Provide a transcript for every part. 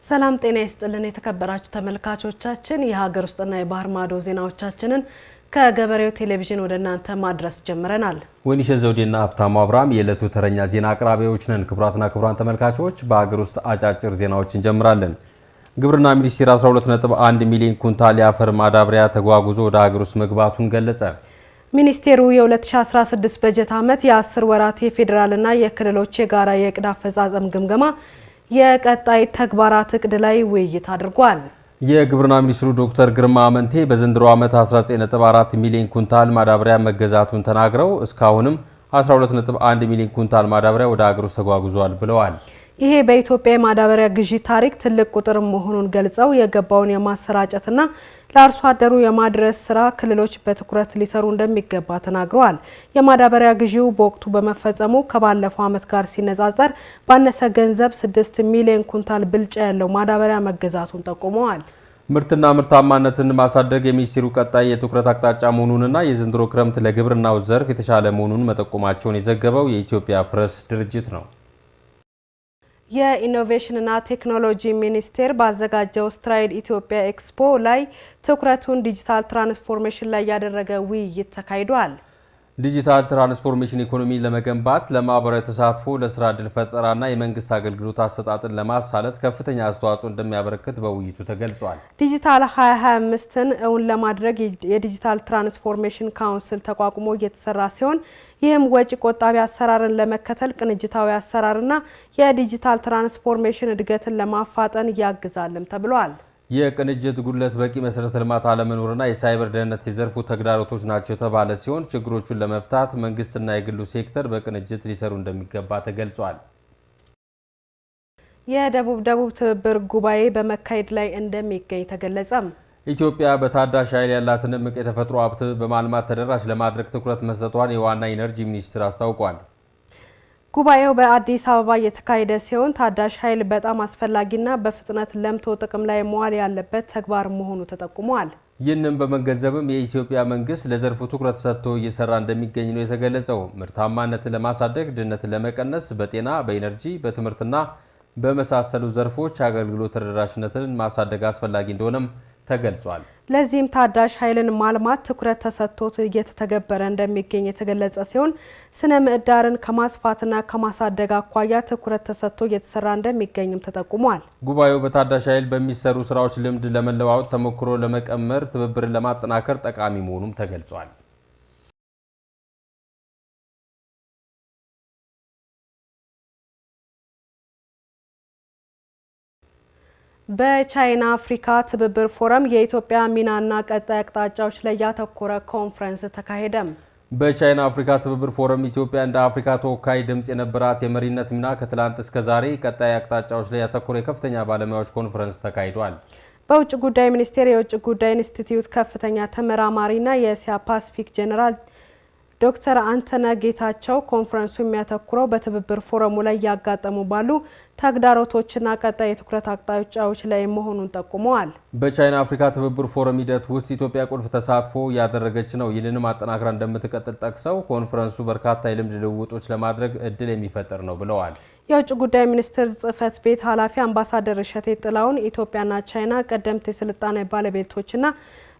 ሰላም ጤና ይስጥልን የተከበራችሁ ተመልካቾቻችን የሀገር ውስጥና የባህር ማዶ ዜናዎቻችንን ከገበሬው ቴሌቪዥን ወደ እናንተ ማድረስ ጀምረናል። ወይንሸት ዘውዴና ሀብታሙ አብርሃም የዕለቱ ተረኛ ዜና አቅራቢዎች ነን። ክቡራትና ክቡራን ተመልካቾች በሀገር ውስጥ አጫጭር ዜናዎችን እንጀምራለን። ግብርና ሚኒስቴር 12.1 ሚሊዮን ኩንታል የአፈር ማዳበሪያ ተጓጉዞ ወደ ሀገር ውስጥ መግባቱን ገለጸ። ሚኒስቴሩ የ2016 በጀት ዓመት የ10 ወራት የፌዴራልና የክልሎች የጋራ የዕቅድ አፈጻጸም ግምገማ የቀጣይ ተግባራት እቅድ ላይ ውይይት አድርጓል። የግብርና ሚኒስትሩ ዶክተር ግርማ አመንቴ በዘንድሮ ዓመት 19.4 ሚሊዮን ኩንታል ማዳበሪያ መገዛቱን ተናግረው እስካሁንም 12.1 ሚሊዮን ኩንታል ማዳበሪያ ወደ ሀገር ውስጥ ተጓጉዟል ብለዋል። ይሄ በኢትዮጵያ የማዳበሪያ ግዢ ታሪክ ትልቅ ቁጥር መሆኑን ገልጸው የገባውን የማሰራጨትና ለአርሶ አደሩ የማድረስ ስራ ክልሎች በትኩረት ሊሰሩ እንደሚገባ ተናግረዋል። የማዳበሪያ ግዢው በወቅቱ በመፈጸሙ ከባለፈው ዓመት ጋር ሲነጻጸር ባነሰ ገንዘብ 6 ሚሊዮን ኩንታል ብልጫ ያለው ማዳበሪያ መገዛቱን ጠቁመዋል። ምርትና ምርታማነትን ማሳደግ የሚኒስቴሩ ቀጣይ የትኩረት አቅጣጫ መሆኑንና የዘንድሮ ክረምት ለግብርናው ዘርፍ የተሻለ መሆኑን መጠቆማቸውን የዘገበው የኢትዮጵያ ፕሬስ ድርጅት ነው። የኢኖቬሽንና ቴክኖሎጂ ሚኒስቴር ባዘጋጀው ስትራይድ ኢትዮጵያ ኤክስፖ ላይ ትኩረቱን ዲጂታል ትራንስፎርሜሽን ላይ ያደረገ ውይይት ተካሂዷል። ዲጂታል ትራንስፎርሜሽን ኢኮኖሚን ለመገንባት ለማህበራዊ ተሳትፎ፣ ለስራ ዕድል ፈጠራና የመንግስት አገልግሎት አሰጣጥን ለማሳለጥ ከፍተኛ አስተዋጽኦ እንደሚያበረክት በውይይቱ ተገልጿል። ዲጂታል 2025ን እውን ለማድረግ የዲጂታል ትራንስፎርሜሽን ካውንስል ተቋቁሞ እየተሰራ ሲሆን ይህም ወጪ ቆጣቢ አሰራርን ለመከተል ቅንጅታዊ አሰራርና የዲጂታል ትራንስፎርሜሽን እድገትን ለማፋጠን ያግዛልም ተብሏል። የቅንጅት ጉድለት፣ በቂ መሰረተ ልማት አለመኖርና የሳይበር ደህንነት የዘርፉ ተግዳሮቶች ናቸው የተባለ ሲሆን ችግሮቹን ለመፍታት መንግስትና የግሉ ሴክተር በቅንጅት ሊሰሩ እንደሚገባ ተገልጿል። የደቡብ ትብብር ጉባኤ በመካሄድ ላይ እንደሚገኝ ተገለጸም። ኢትዮጵያ በታዳሽ ኃይል ያላትን እምቅ የተፈጥሮ ሀብት በማልማት ተደራሽ ለማድረግ ትኩረት መስጠቷን የዋና ኢነርጂ ሚኒስቴር አስታውቋል። ጉባኤው በአዲስ አበባ እየተካሄደ ሲሆን ታዳሽ ኃይል በጣም አስፈላጊና በፍጥነት ለምቶ ጥቅም ላይ መዋል ያለበት ተግባር መሆኑ ተጠቁሟል። ይህንን በመገንዘብም የኢትዮጵያ መንግስት ለዘርፉ ትኩረት ሰጥቶ እየሰራ እንደሚገኝ ነው የተገለጸው። ምርታማነትን ለማሳደግ፣ ድህነትን ለመቀነስ፣ በጤና፣ በኢነርጂ፣ በትምህርትና በመሳሰሉ ዘርፎች አገልግሎት ተደራሽነትን ማሳደግ አስፈላጊ እንደሆነም ተገልጿል። ለዚህም ታዳሽ ኃይልን ማልማት ትኩረት ተሰጥቶት እየተተገበረ እንደሚገኝ የተገለጸ ሲሆን ስነ ምህዳርን ከማስፋትና ከማሳደግ አኳያ ትኩረት ተሰጥቶ እየተሰራ እንደሚገኝም ተጠቁሟል። ጉባኤው በታዳሽ ኃይል በሚሰሩ ስራዎች ልምድ ለመለዋወጥ፣ ተሞክሮ ለመቀመር፣ ትብብርን ለማጠናከር ጠቃሚ መሆኑም ተገልጿል። በቻይና አፍሪካ ትብብር ፎረም የኢትዮጵያ ሚናና ቀጣይ አቅጣጫዎች ላይ ያተኮረ ኮንፈረንስ ተካሄደም። በቻይና አፍሪካ ትብብር ፎረም ኢትዮጵያ እንደ አፍሪካ ተወካይ ድምጽ የነበራት የመሪነት ሚና ከትላንት እስከ ዛሬ ቀጣይ አቅጣጫዎች ላይ ያተኮረ የከፍተኛ ባለሙያዎች ኮንፈረንስ ተካሂዷል። በውጭ ጉዳይ ሚኒስቴር የውጭ ጉዳይ ኢንስቲትዩት ከፍተኛ ተመራማሪና የኤስያ ፓሲፊክ ጄኔራል ዶክተር አንተነ ጌታቸው ኮንፈረንሱ የሚያተኩረው በትብብር ፎረሙ ላይ ያጋጠሙ ባሉ ተግዳሮቶችና ቀጣይ የትኩረት አቅጣጫዎች ላይ መሆኑን ጠቁመዋል። በቻይና አፍሪካ ትብብር ፎረም ሂደት ውስጥ ኢትዮጵያ ቁልፍ ተሳትፎ ያደረገች ነው። ይህንንም አጠናክራ እንደምትቀጥል ጠቅሰው ኮንፈረንሱ በርካታ የልምድ ልውውጦች ለማድረግ እድል የሚፈጥር ነው ብለዋል። የውጭ ጉዳይ ሚኒስቴር ጽሕፈት ቤት ኃላፊ አምባሳደር እሸቴ ጥላሁን ኢትዮጵያና ቻይና ቀደምት የስልጣኔ ባለቤቶችና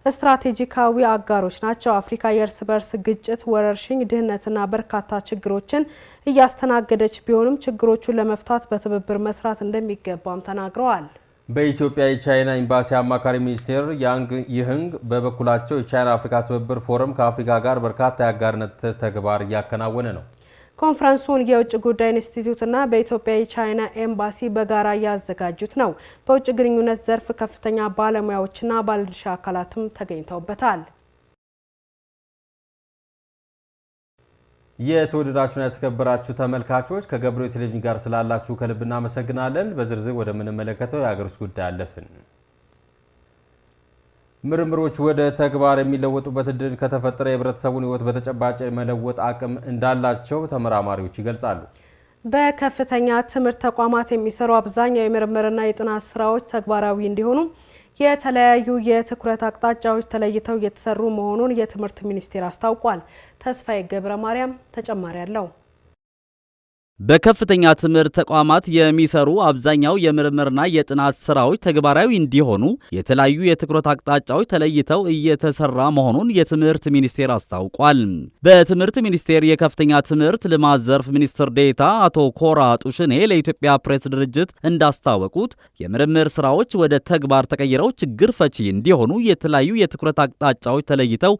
ስትራቴጂካዊ አጋሮች ናቸው። አፍሪካ የእርስ በርስ ግጭት፣ ወረርሽኝ፣ ድህነትና በርካታ ችግሮችን እያስተናገደች ቢሆንም ችግሮቹን ለመፍታት በትብብር መስራት እንደሚገባም ተናግረዋል። በኢትዮጵያ የቻይና ኤምባሲ አማካሪ ሚኒስቴር ያንግ ይህንግ በበኩላቸው የቻይና አፍሪካ ትብብር ፎረም ከአፍሪካ ጋር በርካታ የአጋርነት ተግባር እያከናወነ ነው። ኮንፈረንሱን የውጭ ጉዳይ ኢንስቲትዩትና በኢትዮጵያ የቻይና ኤምባሲ በጋራ ያዘጋጁት ነው። በውጭ ግንኙነት ዘርፍ ከፍተኛ ባለሙያዎችና ባለድርሻ አካላትም ተገኝተውበታል። የተወደዳችሁና የተከበራችሁ ተመልካቾች ከገበሬው ቴሌቪዥን ጋር ስላላችሁ ከልብ እናመሰግናለን። በዝርዝር ወደምንመለከተው የሀገር ውስጥ ጉዳይ አለፍን። ምርምሮች ወደ ተግባር የሚለወጡበት እድል ከተፈጠረ የህብረተሰቡን ህይወት በተጨባጭ መለወጥ አቅም እንዳላቸው ተመራማሪዎች ይገልጻሉ። በከፍተኛ ትምህርት ተቋማት የሚሰሩ አብዛኛው የምርምርና የጥናት ስራዎች ተግባራዊ እንዲሆኑ የተለያዩ የትኩረት አቅጣጫዎች ተለይተው እየተሰሩ መሆኑን የትምህርት ሚኒስቴር አስታውቋል። ተስፋዬ ገብረ ማርያም ተጨማሪ አለው። በከፍተኛ ትምህርት ተቋማት የሚሰሩ አብዛኛው የምርምርና የጥናት ስራዎች ተግባራዊ እንዲሆኑ የተለያዩ የትኩረት አቅጣጫዎች ተለይተው እየተሰራ መሆኑን የትምህርት ሚኒስቴር አስታውቋል። በትምህርት ሚኒስቴር የከፍተኛ ትምህርት ልማት ዘርፍ ሚኒስትር ዴኤታ አቶ ኮራ ጡሽኔ ለኢትዮጵያ ፕሬስ ድርጅት እንዳስታወቁት የምርምር ስራዎች ወደ ተግባር ተቀይረው ችግር ፈቺ እንዲሆኑ የተለያዩ የትኩረት አቅጣጫዎች ተለይተው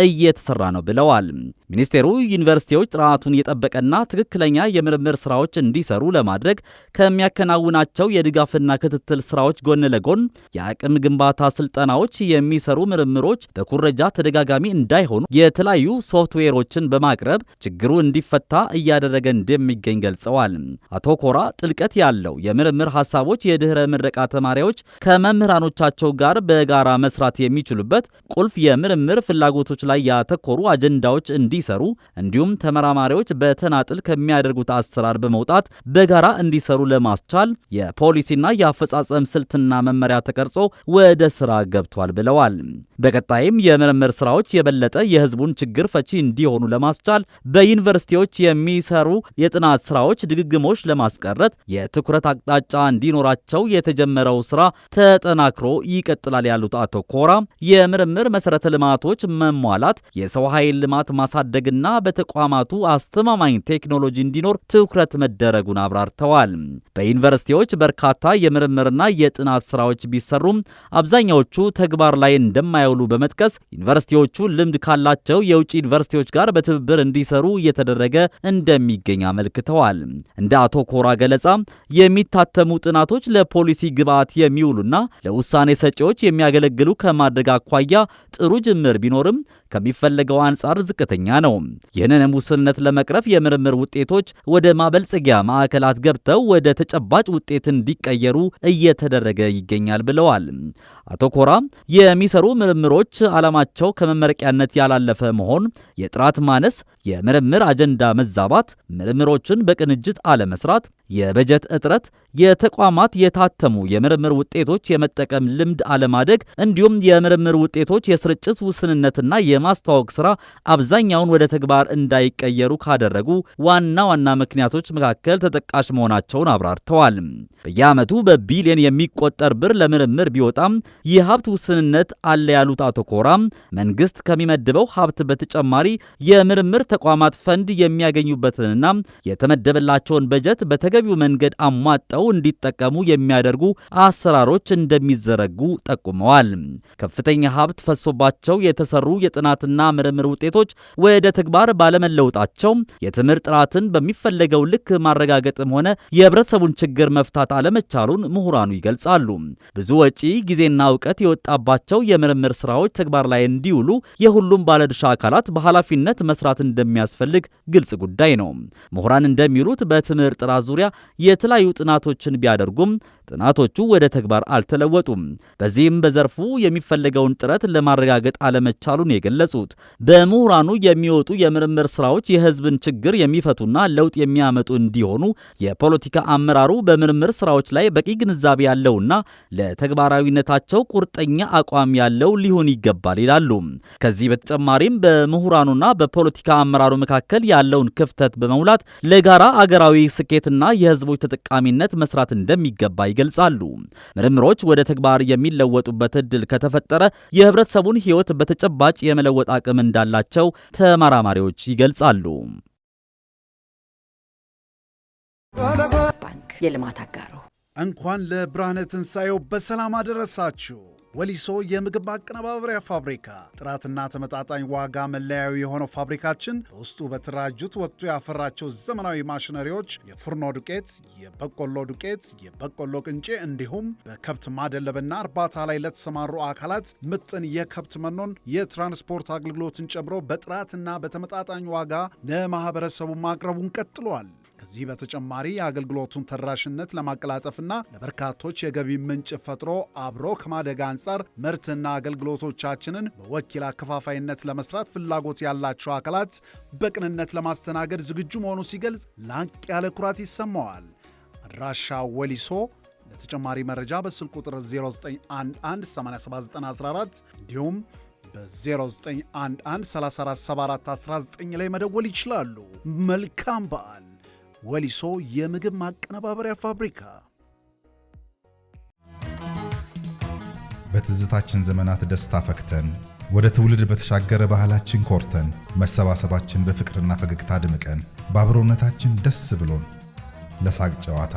እየተሰራ ነው ብለዋል። ሚኒስቴሩ ዩኒቨርሲቲዎች ጥራቱን የጠበቀና ትክክለኛ የምርምር ስራዎች እንዲሰሩ ለማድረግ ከሚያከናውናቸው የድጋፍና ክትትል ስራዎች ጎን ለጎን የአቅም ግንባታ ስልጠናዎች፣ የሚሰሩ ምርምሮች በኩረጃ ተደጋጋሚ እንዳይሆኑ የተለያዩ ሶፍትዌሮችን በማቅረብ ችግሩ እንዲፈታ እያደረገ እንደሚገኝ ገልጸዋል። አቶ ኮራ ጥልቀት ያለው የምርምር ሐሳቦች የድህረ ምረቃ ተማሪዎች ከመምህራኖቻቸው ጋር በጋራ መስራት የሚችሉበት ቁልፍ የምርምር ፍላጎቶች ላይ ያተኮሩ አጀንዳዎች እንዲሰሩ እንዲሁም ተመራማሪዎች በተናጥል ከሚያደርጉት አሰራር በመውጣት በጋራ እንዲሰሩ ለማስቻል የፖሊሲና የአፈጻጸም ስልትና መመሪያ ተቀርጾ ወደ ስራ ገብቷል ብለዋል። በቀጣይም የምርምር ስራዎች የበለጠ የህዝቡን ችግር ፈቺ እንዲሆኑ ለማስቻል በዩኒቨርሲቲዎች የሚሰሩ የጥናት ስራዎች ድግግሞች ለማስቀረት የትኩረት አቅጣጫ እንዲኖራቸው የተጀመረው ስራ ተጠናክሮ ይቀጥላል ያሉት አቶ ኮራ የምርምር መሰረተ ልማቶች መሟላት፣ የሰው ኃይል ልማት ማሳደግና በተቋማቱ አስተማማኝ ቴክኖሎጂ እንዲኖር ትኩረት መደረጉን አብራርተዋል። በዩኒቨርሲቲዎች በርካታ የምርምርና የጥናት ስራዎች ቢሰሩም አብዛኛዎቹ ተግባር ላይ እንደማይውሉ በመጥቀስ ዩኒቨርሲቲዎቹ ልምድ ካላቸው የውጭ ዩኒቨርሲቲዎች ጋር በትብብር እንዲሰሩ እየተደረገ እንደሚገኝ አመልክተዋል። እንደ አቶ ኮራ ገለጻ የሚታተሙ ጥናቶች ለፖሊሲ ግብዓት የሚውሉና ለውሳኔ ሰጪዎች የሚያገለግሉ ከማድረግ አኳያ ጥሩ ጅምር ቢኖርም ከሚፈለገው አንጻር ዝቅተኛ ነው። ይህንን ውስንነት ለመቅረፍ የምርምር ውጤቶች ወደ ማበልጸጊያ ማዕከላት ገብተው ወደ ተጨባጭ ውጤት እንዲቀየሩ እየተደረገ ይገኛል ብለዋል። አቶ ኮራ የሚሰሩ ምርምሮች ዓላማቸው ከመመረቂያነት ያላለፈ መሆን፣ የጥራት ማነስ፣ የምርምር አጀንዳ መዛባት፣ ምርምሮችን በቅንጅት አለመስራት፣ የበጀት እጥረት፣ የተቋማት የታተሙ የምርምር ውጤቶች የመጠቀም ልምድ አለማደግ እንዲሁም የምርምር ውጤቶች የስርጭት ውስንነትና የማስተዋወቅ ሥራ አብዛኛውን ወደ ተግባር እንዳይቀየሩ ካደረጉ ዋና ዋና ምክንያቶች መካከል ተጠቃሽ መሆናቸውን አብራርተዋል። በየዓመቱ በቢሊዮን የሚቆጠር ብር ለምርምር ቢወጣም የሀብት ውስንነት አለ ያሉት አቶ ኮራ መንግስት ከሚመድበው ሀብት በተጨማሪ የምርምር ተቋማት ፈንድ የሚያገኙበትንና የተመደበላቸውን በጀት በተገቢው መንገድ አሟጠው እንዲጠቀሙ የሚያደርጉ አሰራሮች እንደሚዘረጉ ጠቁመዋል። ከፍተኛ ሀብት ፈሶባቸው የተሰሩ የጥናትና ምርምር ውጤቶች ወደ ተግባር ባለመለወጣቸው የትምህርት ጥራትን በሚፈለገው ልክ ማረጋገጥም ሆነ የህብረተሰቡን ችግር መፍታት አለመቻሉን ምሁራኑ ይገልጻሉ። ብዙ ወጪ፣ ጊዜና እውቀት የወጣባቸው የምርምር ስራዎች ተግባር ላይ እንዲውሉ የሁሉም ባለድርሻ አካላት በኃላፊነት መስራት እንደሚያስፈልግ ግልጽ ጉዳይ ነው። ምሁራን እንደሚሉት በትምህርት ጥራት ዙሪያ የተለያዩ ጥናቶችን ቢያደርጉም ጥናቶቹ ወደ ተግባር አልተለወጡም። በዚህም በዘርፉ የሚፈለገውን ጥረት ለማረጋገጥ አለመቻሉን የገለጹት በምሁራኑ የሚወጡ የምርምር ስራዎች የህዝብን ችግር የሚፈቱና ለውጥ የሚያመጡ እንዲሆኑ የፖለቲካ አመራሩ በምርምር ስራዎች ላይ በቂ ግንዛቤ ያለውና ለተግባራዊነታቸው ቁርጠኛ አቋም ያለው ሊሆን ይገባል ይላሉ። ከዚህ በተጨማሪም በምሁራኑና በፖለቲካ አመራሩ መካከል ያለውን ክፍተት በመሙላት ለጋራ አገራዊ ስኬትና የህዝቦች ተጠቃሚነት መስራት እንደሚገባ ይገልጻሉ። ምርምሮች ወደ ተግባር የሚለወጡበት እድል ከተፈጠረ የህብረተሰቡን ህይወት በተጨባጭ የመለወጥ አቅም እንዳላቸው ተመራማሪዎች ይገልጻሉ። ባንክ የልማት አጋሩ እንኳን ለብርሃነ ትንሣኤው በሰላም አደረሳችሁ። ወሊሶ የምግብ ማቀነባበሪያ ፋብሪካ ጥራትና ተመጣጣኝ ዋጋ መለያዊ የሆነው ፋብሪካችን በውስጡ በተደራጁት ወቅቱ ያፈራቸው ዘመናዊ ማሽነሪዎች የፉርኖ ዱቄት፣ የበቆሎ ዱቄት፣ የበቆሎ ቅንጬ እንዲሁም በከብት ማደለብና እርባታ ላይ ለተሰማሩ አካላት ምጥን የከብት መኖን፣ የትራንስፖርት አገልግሎትን ጨምሮ በጥራትና በተመጣጣኝ ዋጋ ለማህበረሰቡ ማቅረቡን ቀጥሏል። ከዚህ በተጨማሪ የአገልግሎቱን ተደራሽነት ለማቀላጠፍና ለበርካቶች የገቢ ምንጭ ፈጥሮ አብሮ ከማደግ አንጻር ምርትና አገልግሎቶቻችንን በወኪል አከፋፋይነት ለመስራት ፍላጎት ያላቸው አካላት በቅንነት ለማስተናገድ ዝግጁ መሆኑ ሲገልጽ ላቅ ያለ ኩራት ይሰማዋል። አድራሻ ወሊሶ። ለተጨማሪ መረጃ በስልክ ቁጥር 0911879414 እንዲሁም በ0911347419 ላይ መደወል ይችላሉ። መልካም በዓል። ወሊሶ የምግብ ማቀነባበሪያ ፋብሪካ። በትዝታችን ዘመናት ደስታ ፈክተን ወደ ትውልድ በተሻገረ ባህላችን ኮርተን መሰባሰባችን በፍቅርና ፈገግታ ድምቀን በአብሮነታችን ደስ ብሎን ለሳቅ ጨዋታ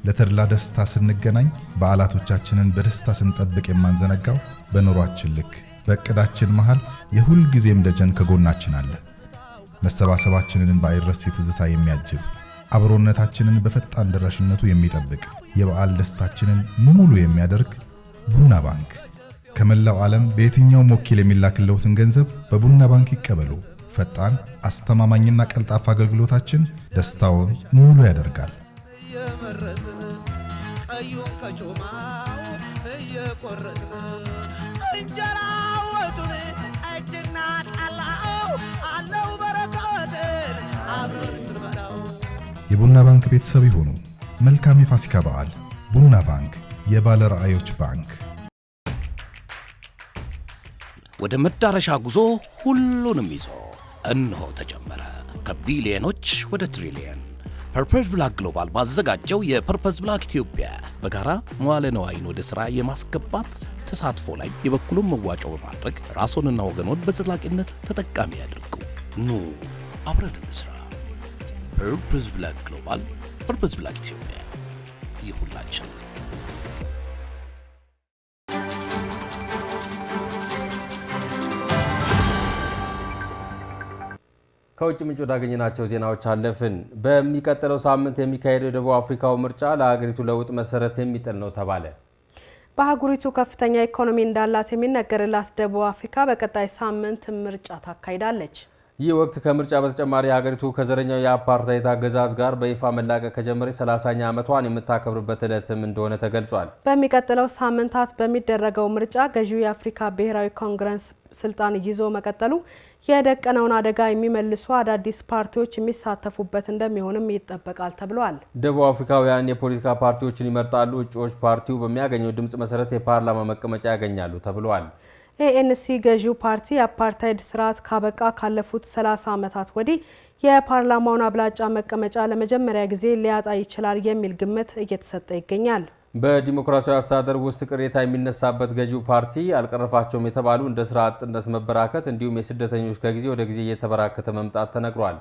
ለተድላ ደስታ ስንገናኝ በዓላቶቻችንን በደስታ ስንጠብቅ የማንዘነጋው በኑሯችን ልክ በእቅዳችን መሃል የሁል ጊዜም ደጀን ከጎናችን አለ። መሰባሰባችንን ባይረስ ትዝታ የሚያጅብ አብሮነታችንን በፈጣን ደራሽነቱ የሚጠብቅ የበዓል ደስታችንን ሙሉ የሚያደርግ ቡና ባንክ ከመላው ዓለም በየትኛውም ወኪል የሚላክልዎትን ገንዘብ በቡና ባንክ ይቀበሉ። ፈጣን አስተማማኝና ቀልጣፋ አገልግሎታችን ደስታውን ሙሉ ያደርጋል። የቡና ባንክ ቤተሰብ ይሁኑ። መልካም የፋሲካ በዓል። ቡና ባንክ፣ የባለ ራዕዮች ባንክ። ወደ መዳረሻ ጉዞ ሁሉንም ይዞ እነሆ ተጀመረ። ከቢሊዮኖች ወደ ትሪሊየን ፐርፐዝ ብላክ ግሎባል ባዘጋጀው የፐርፐዝ ብላክ ኢትዮጵያ በጋራ መዋለ ነዋይን ወደ ሥራ የማስገባት ተሳትፎ ላይ የበኩሉን መዋጮ በማድረግ ራስዎንና ወገኖን በዘላቂነት ተጠቃሚ ያድርጉ። ኑ አብረን እንስራ። ፐርፐዝ ብላክ ግሎባል፣ ፐርፐዝ ብላክ ኢትዮጵያ የሁላችን። ከውጭ ምንጭ ወዳገኘናቸው ዜናዎች አለፍን። በሚቀጥለው ሳምንት የሚካሄደው የደቡብ አፍሪካው ምርጫ ለሀገሪቱ ለውጥ መሰረት የሚጥል ነው ተባለ። በአህጉሪቱ ከፍተኛ ኢኮኖሚ እንዳላት የሚነገርላት ደቡብ አፍሪካ በቀጣይ ሳምንት ምርጫ ታካሂዳለች። ይህ ወቅት ከምርጫ በተጨማሪ ሀገሪቱ ከዘረኛው የአፓርታይድ አገዛዝ ጋር በይፋ መላቀቅ ከጀመረች 30ኛ ዓመቷን የምታከብርበት ዕለትም እንደሆነ ተገልጿል። በሚቀጥለው ሳምንታት በሚደረገው ምርጫ ገዢው የአፍሪካ ብሔራዊ ኮንግረስ ስልጣን ይዞ መቀጠሉ የደቀነውን አደጋ የሚመልሱ አዳዲስ ፓርቲዎች የሚሳተፉበት እንደሚሆንም ይጠበቃል ተብሏል። ደቡብ አፍሪካውያን የፖለቲካ ፓርቲዎችን ይመርጣሉ። እጩዎች ፓርቲው በሚያገኘው ድምጽ መሰረት የፓርላማ መቀመጫ ያገኛሉ ተብሏል። ኤኤንሲ ገዢው ፓርቲ የአፓርታይድ ስርዓት ካበቃ ካለፉት 30 ዓመታት ወዲህ የፓርላማውን አብላጫ መቀመጫ ለመጀመሪያ ጊዜ ሊያጣ ይችላል የሚል ግምት እየተሰጠ ይገኛል። በዲሞክራሲያዊ አስተዳደር ውስጥ ቅሬታ የሚነሳበት ገዢው ፓርቲ አልቀረፋቸውም የተባሉ እንደ ስራ አጥነት መበራከት እንዲሁም የስደተኞች ከጊዜ ወደ ጊዜ እየተበራከተ መምጣት ተነግሯል።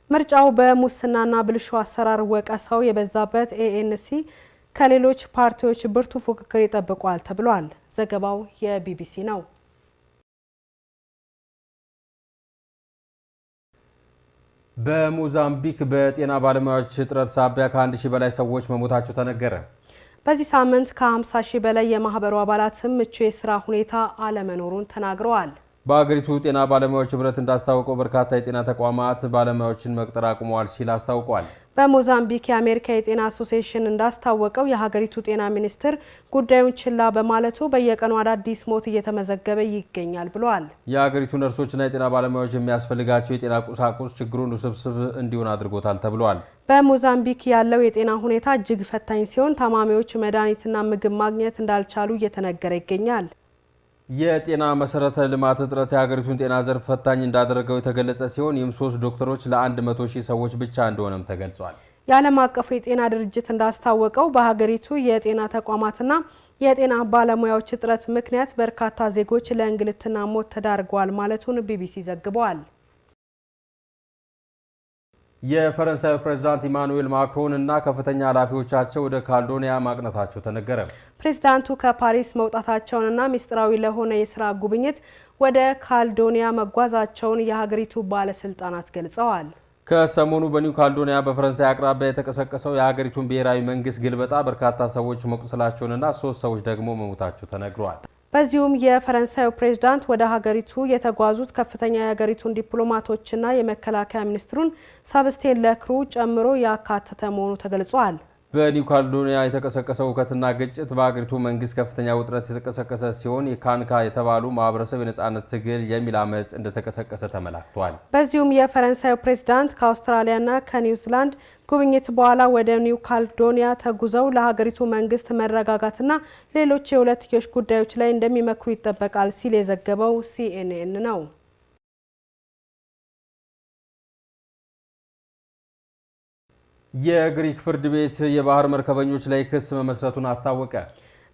ምርጫው በሙስናና ብልሹ አሰራር ወቀሳው የበዛበት ኤኤንሲ ከሌሎች ፓርቲዎች ብርቱ ፉክክር ይጠብቋል ተብሏል። ዘገባው የቢቢሲ ነው። በሞዛምቢክ በጤና ባለሙያዎች እጥረት ሳቢያ ከ1000 በላይ ሰዎች መሞታቸው ተነገረ። በዚህ ሳምንት ከ50 ሺህ በላይ የማህበሩ አባላትም ምቹ የስራ ሁኔታ አለመኖሩን ተናግረዋል። በአገሪቱ ጤና ባለሙያዎች ህብረት እንዳስታወቀው በርካታ የጤና ተቋማት ባለሙያዎችን መቅጠር አቁመዋል ሲል አስታውቋል። በሞዛምቢክ የአሜሪካ የጤና አሶሲዬሽን እንዳስታወቀው የሀገሪቱ ጤና ሚኒስቴር ጉዳዩን ችላ በማለቱ በየቀኑ አዳዲስ ሞት እየተመዘገበ ይገኛል ብሏል። የሀገሪቱ ነርሶችና የጤና ባለሙያዎች የሚያስፈልጋቸው የጤና ቁሳቁስ ችግሩን ውስብስብ እንዲሆን አድርጎታል ተብሏል። በሞዛምቢክ ያለው የጤና ሁኔታ እጅግ ፈታኝ ሲሆን ታማሚዎች መድኃኒትና ምግብ ማግኘት እንዳልቻሉ እየተነገረ ይገኛል። የጤና መሰረተ ልማት እጥረት የሀገሪቱን ጤና ዘርፍ ፈታኝ እንዳደረገው የተገለጸ ሲሆን ይህም 3 ዶክተሮች ለ100,000 ሰዎች ብቻ እንደሆነም ተገልጿል። የዓለም አቀፉ የጤና ድርጅት እንዳስታወቀው በሀገሪቱ የጤና ተቋማትና የጤና ባለሙያዎች እጥረት ምክንያት በርካታ ዜጎች ለእንግልትና ሞት ተዳርገዋል ማለቱን ቢቢሲ ዘግቧል። የፈረንሳዩ ፕሬዝዳንት ኢማኑኤል ማክሮን እና ከፍተኛ ኃላፊዎቻቸው ወደ ካልዶኒያ ማቅናታቸው ተነገረ። ፕሬዝዳንቱ ከፓሪስ መውጣታቸውንና ሚስጥራዊ ለሆነ የስራ ጉብኝት ወደ ካልዶኒያ መጓዛቸውን የሀገሪቱ ባለስልጣናት ገልጸዋል። ከሰሞኑ በኒው ካልዶኒያ በፈረንሳይ አቅራቢያ የተቀሰቀሰው የሀገሪቱን ብሔራዊ መንግስት ግልበጣ በርካታ ሰዎች መቁሰላቸውንና 3 ሰዎች ደግሞ መሞታቸው ተነግሯል። በዚሁም የፈረንሳዩ ፕሬዝዳንት ወደ ሀገሪቱ የተጓዙት ከፍተኛ የሀገሪቱን ዲፕሎማቶችና የመከላከያ ሚኒስትሩን ሳብስቴን ለክሩ ጨምሮ ያካተተ መሆኑ ተገልጿል። በኒው ካልዶኒያ የተቀሰቀሰው ሁከትና ግጭት በሀገሪቱ መንግስት ከፍተኛ ውጥረት የተቀሰቀሰ ሲሆን የካንካ የተባሉ ማህበረሰብ የነጻነት ትግል የሚል አመጽ እንደተቀሰቀሰ ተመላክቷል። በዚሁም የፈረንሳዩ ፕሬዝዳንት ከአውስትራሊያና ከኒውዚላንድ ጉብኝት በኋላ ወደ ኒው ካልዶኒያ ተጉዘው ለሀገሪቱ መንግስት መረጋጋትና ሌሎች የሁለትዮሽ ጉዳዮች ላይ እንደሚመክሩ ይጠበቃል ሲል የዘገበው ሲኤንኤን ነው። የግሪክ ፍርድ ቤት የባህር መርከበኞች ላይ ክስ መመስረቱን አስታወቀ።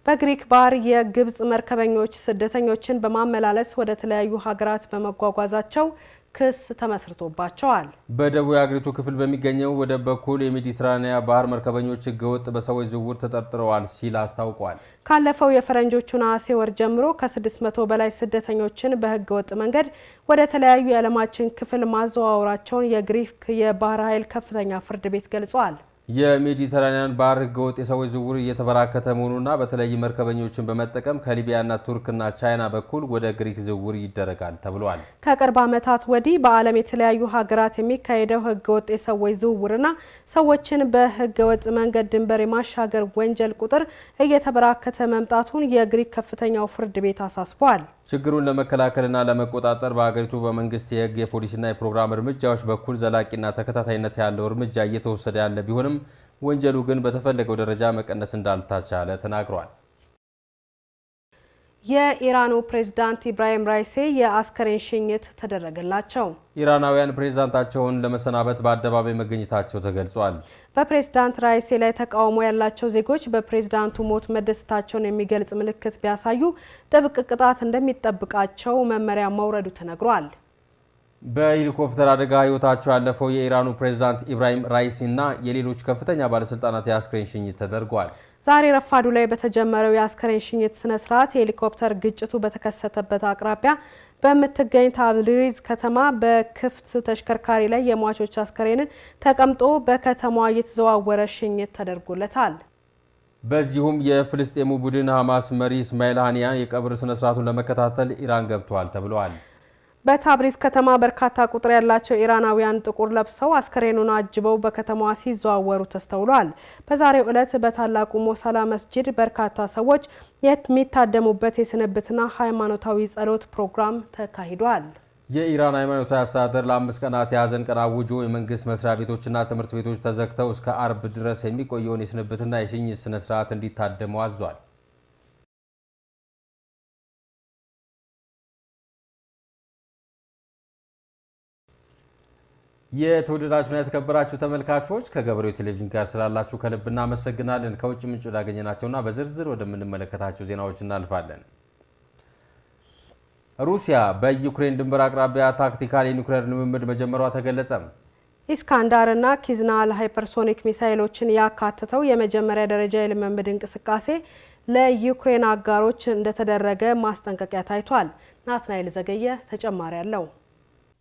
በግሪክ ባህር የግብጽ መርከበኞች ስደተኞችን በማመላለስ ወደ ተለያዩ ሀገራት በመጓጓዛቸው ክስ ተመስርቶባቸዋል። በደቡብ የአገሪቱ ክፍል በሚገኘው ወደብ በኩል የሜዲትራኒያ ባህር መርከበኞች ህገወጥ በሰዎች ዝውውር ተጠርጥረዋል ሲል አስታውቋል። ካለፈው የፈረንጆቹ ነሐሴ ወር ጀምሮ ከ600 በላይ ስደተኞችን በህገወጥ መንገድ ወደ ተለያዩ የዓለማችን ክፍል ማዘዋወራቸውን የግሪክ የባህር ኃይል ከፍተኛ ፍርድ ቤት ገልጿል። የሜዲትራኒያን ባህር ህገወጥ የሰዎች ዝውውር እየተበራከተ መሆኑና በተለይ መርከበኞችን በመጠቀም ከሊቢያና ቱርክና ቻይና በኩል ወደ ግሪክ ዝውውር ይደረጋል ተብሏል። ከቅርብ ዓመታት ወዲህ በዓለም የተለያዩ ሀገራት የሚካሄደው ህገወጥ የሰዎች ዝውውርና ሰዎችን በህገወጥ መንገድ ድንበር የማሻገር ወንጀል ቁጥር እየተበራከተ መምጣቱን የግሪክ ከፍተኛው ፍርድ ቤት አሳስቧል። ችግሩን ለመከላከልና ለመቆጣጠር በአገሪቱ በመንግስት የህግ የፖሊሲና የፕሮግራም እርምጃዎች በኩል ዘላቂና ተከታታይነት ያለው እርምጃ እየተወሰደ ያለ ቢሆንም ወንጀሉ ግን በተፈለገው ደረጃ መቀነስ እንዳልተቻለ ተናግሯል። የኢራኑ ፕሬዝዳንት ኢብራሂም ራይሲ የአስከሬን ሽኝት ተደረገላቸው። ኢራናውያን ፕሬዝዳንታቸውን ለመሰናበት በአደባባይ መገኘታቸው ተገልጿል። በፕሬዝዳንት ራይሲ ላይ ተቃውሞ ያላቸው ዜጎች በፕሬዝዳንቱ ሞት መደሰታቸውን የሚገልጽ ምልክት ቢያሳዩ ጥብቅ ቅጣት እንደሚጠብቃቸው መመሪያ መውረዱ ተነግሯል። በሄሊኮፕተር አደጋ ህይወታቸው ያለፈው የኢራኑ ፕሬዝዳንት ኢብራሂም ራይሲና የሌሎች ከፍተኛ ባለስልጣናት የአስከሬን ሽኝት ተደርጓል። ዛሬ ረፋዱ ላይ በተጀመረው የአስከሬን ሽኝት ስነ ስርዓት የሄሊኮፕተር ግጭቱ በተከሰተበት አቅራቢያ በምትገኝ ታብሪዝ ከተማ በክፍት ተሽከርካሪ ላይ የሟቾች አስከሬንን ተቀምጦ በከተማዋ እየተዘዋወረ ሽኝት ተደርጎለታል። በዚሁም የፍልስጤሙ ቡድን ሐማስ መሪ እስማኤል ሃኒያን የቀብር ስነ ስርዓቱን ለመከታተል ኢራን ገብቷል ተብሏል። በታብሪዝ ከተማ በርካታ ቁጥር ያላቸው ኢራናውያን ጥቁር ለብሰው አስከሬኑን አጅበው በከተማዋ ሲዘዋወሩ ተስተውሏል። በዛሬው ዕለት በታላቁ ሞሳላ መስጂድ በርካታ ሰዎች የሚታደሙበት የስንብትና ሃይማኖታዊ ጸሎት ፕሮግራም ተካሂዷል። የኢራን ሃይማኖታዊ አስተዳደር ለ5 ቀናት የሀዘን ቀን አውጆ የመንግስት መስሪያ ቤቶችና ትምህርት ቤቶች ተዘግተው እስከ አርብ ድረስ የሚቆየውን የስንብትና የሽኝት ስነ ስርዓት እንዲታደሙ አዟል። የተወደዳችሁና የተከበራችሁ ተመልካቾች ከገበሬው ቴሌቪዥን ጋር ስላላችሁ ከልብ እናመሰግናለን። ከውጭ ምንጭ ወዳገኘናቸውና በዝርዝር ወደምንመለከታቸው ዜናዎች እናልፋለን። ሩሲያ በዩክሬን ድንበር አቅራቢያ ታክቲካል የኒውክሌር ልምምድ መጀመሯ ተገለጸ። ኢስካንዳርና ኪዝናል ሃይፐርሶኒክ ሚሳይሎችን ያካተተው የመጀመሪያ ደረጃ የልምምድ እንቅስቃሴ ለዩክሬን አጋሮች እንደተደረገ ማስጠንቀቂያ ታይቷል። ናትናኤል ዘገየ ተጨማሪ አለው።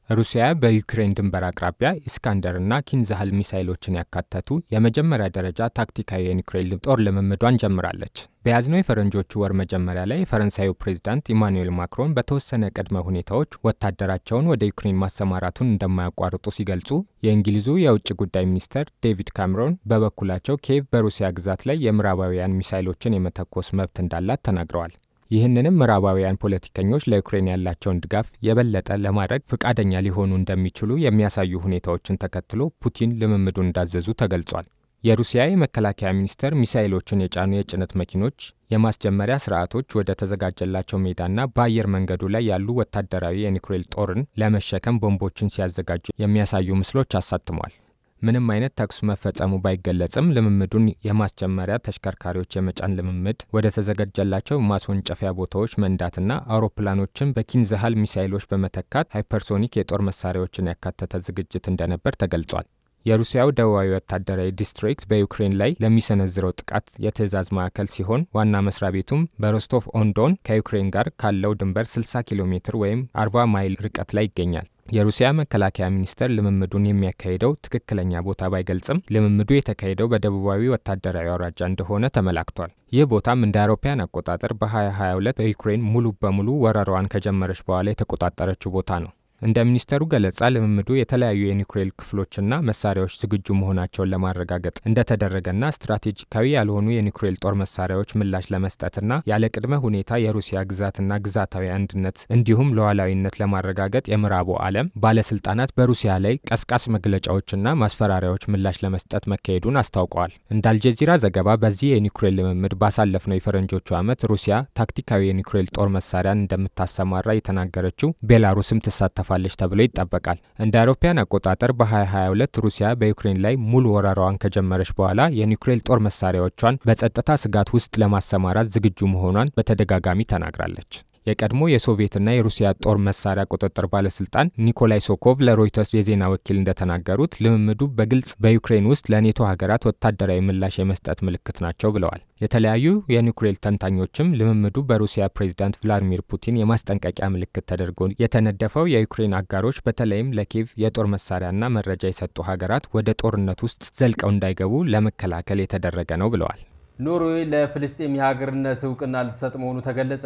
ሩሲያ በዩክሬን ድንበር አቅራቢያ ኢስካንደርና ኪንዛሃል ሚሳይሎችን ያካተቱ የመጀመሪያ ደረጃ ታክቲካዊ የኒውክሌር ጦር ልምምዷን ጀምራለች። በያዝነው የፈረንጆቹ ወር መጀመሪያ ላይ የፈረንሳዩ ፕሬዝዳንት ኢማኑኤል ማክሮን በተወሰነ ቅድመ ሁኔታዎች ወታደራቸውን ወደ ዩክሬን ማሰማራቱን እንደማያቋርጡ ሲገልጹ፣ የእንግሊዙ የውጭ ጉዳይ ሚኒስተር ዴቪድ ካሜሮን በበኩላቸው ኪየቭ በሩሲያ ግዛት ላይ የምዕራባውያን ሚሳይሎችን የመተኮስ መብት እንዳላት ተናግረዋል። ይህንንም ምዕራባውያን ፖለቲከኞች ለዩክሬን ያላቸውን ድጋፍ የበለጠ ለማድረግ ፈቃደኛ ሊሆኑ እንደሚችሉ የሚያሳዩ ሁኔታዎችን ተከትሎ ፑቲን ልምምዱን እንዳዘዙ ተገልጿል። የሩሲያ የመከላከያ ሚኒስቴር ሚሳይሎችን የጫኑ የጭነት መኪኖች የማስጀመሪያ ስርዓቶች ወደ ተዘጋጀላቸው ሜዳና በአየር መንገዱ ላይ ያሉ ወታደራዊ የኒውክሌር ጦርን ለመሸከም ቦምቦችን ሲያዘጋጁ የሚያሳዩ ምስሎች አሳትሟል። ምንም አይነት ተኩስ መፈጸሙ ባይገለጽም ልምምዱን የማስጀመሪያ ተሽከርካሪዎች የመጫን ልምምድ ወደ ተዘጋጀላቸው ማስወንጨፊያ ቦታዎች መንዳትና አውሮፕላኖችን በኪንዛሃል ሚሳይሎች በመተካት ሃይፐርሶኒክ የጦር መሳሪያዎችን ያካተተ ዝግጅት እንደነበር ተገልጿል። የሩሲያው ደቡባዊ ወታደራዊ ዲስትሪክት በዩክሬን ላይ ለሚሰነዝረው ጥቃት የትዕዛዝ ማዕከል ሲሆን ዋና መስሪያ ቤቱም በሮስቶቭ ኦን ዶን ከዩክሬን ጋር ካለው ድንበር 60 ኪሎ ሜትር ወይም 40 ማይል ርቀት ላይ ይገኛል። የሩሲያ መከላከያ ሚኒስቴር ልምምዱን የሚያካሂደው ትክክለኛ ቦታ ባይገልጽም ልምምዱ የተካሄደው በደቡባዊ ወታደራዊ አውራጃ እንደሆነ ተመላክቷል። ይህ ቦታም እንደ አውሮፓውያን አቆጣጠር በ2022 በዩክሬን ሙሉ በሙሉ ወረራዋን ከጀመረች በኋላ የተቆጣጠረችው ቦታ ነው። እንደ ሚኒስተሩ ገለጻ ልምምዱ የተለያዩ የኒውክሌር ክፍሎችና መሳሪያዎች ዝግጁ መሆናቸውን ለማረጋገጥ እንደተደረገና ስትራቴጂካዊ ያልሆኑ የኒውክሌር ጦር መሳሪያዎች ምላሽ ለመስጠትና ያለ ቅድመ ሁኔታ የሩሲያ ግዛትና ግዛታዊ አንድነት እንዲሁም ሉዓላዊነት ለማረጋገጥ የምዕራቡ ዓለም ባለስልጣናት በሩሲያ ላይ ቀስቃሽ መግለጫዎችና ማስፈራሪያዎች ምላሽ ለመስጠት መካሄዱን አስታውቀዋል። እንደ አልጀዚራ ዘገባ በዚህ የኒውክሌር ልምምድ ባሳለፍነው የፈረንጆቹ ዓመት ሩሲያ ታክቲካዊ የኒውክሌር ጦር መሳሪያን እንደምታሰማራ የተናገረችው ቤላሩስም ትሳተፋል ታስተላልፋለች ተብሎ ይጠበቃል። እንደ አውሮፓውያን አቆጣጠር በ2022 ሩሲያ በዩክሬን ላይ ሙሉ ወረራዋን ከጀመረች በኋላ የኒውክሌር ጦር መሳሪያዎቿን በጸጥታ ስጋት ውስጥ ለማሰማራት ዝግጁ መሆኗን በተደጋጋሚ ተናግራለች። የቀድሞ የሶቪየትና የሩሲያ ጦር መሳሪያ ቁጥጥር ባለስልጣን ኒኮላይ ሶኮቭ ለሮይተርስ የዜና ወኪል እንደተናገሩት ልምምዱ በግልጽ በዩክሬን ውስጥ ለኔቶ ሀገራት ወታደራዊ ምላሽ የመስጠት ምልክት ናቸው ብለዋል። የተለያዩ የኒውክሌር ተንታኞችም ልምምዱ በሩሲያ ፕሬዝዳንት ቭላዲሚር ፑቲን የማስጠንቀቂያ ምልክት ተደርጎ የተነደፈው የዩክሬን አጋሮች በተለይም ለኪየቭ የጦር መሳሪያና መረጃ የሰጡ ሀገራት ወደ ጦርነት ውስጥ ዘልቀው እንዳይገቡ ለመከላከል የተደረገ ነው ብለዋል። ኖርዌይ ለፍልስጤም የሀገርነት እውቅና ልትሰጥ መሆኑ ተገለጸ።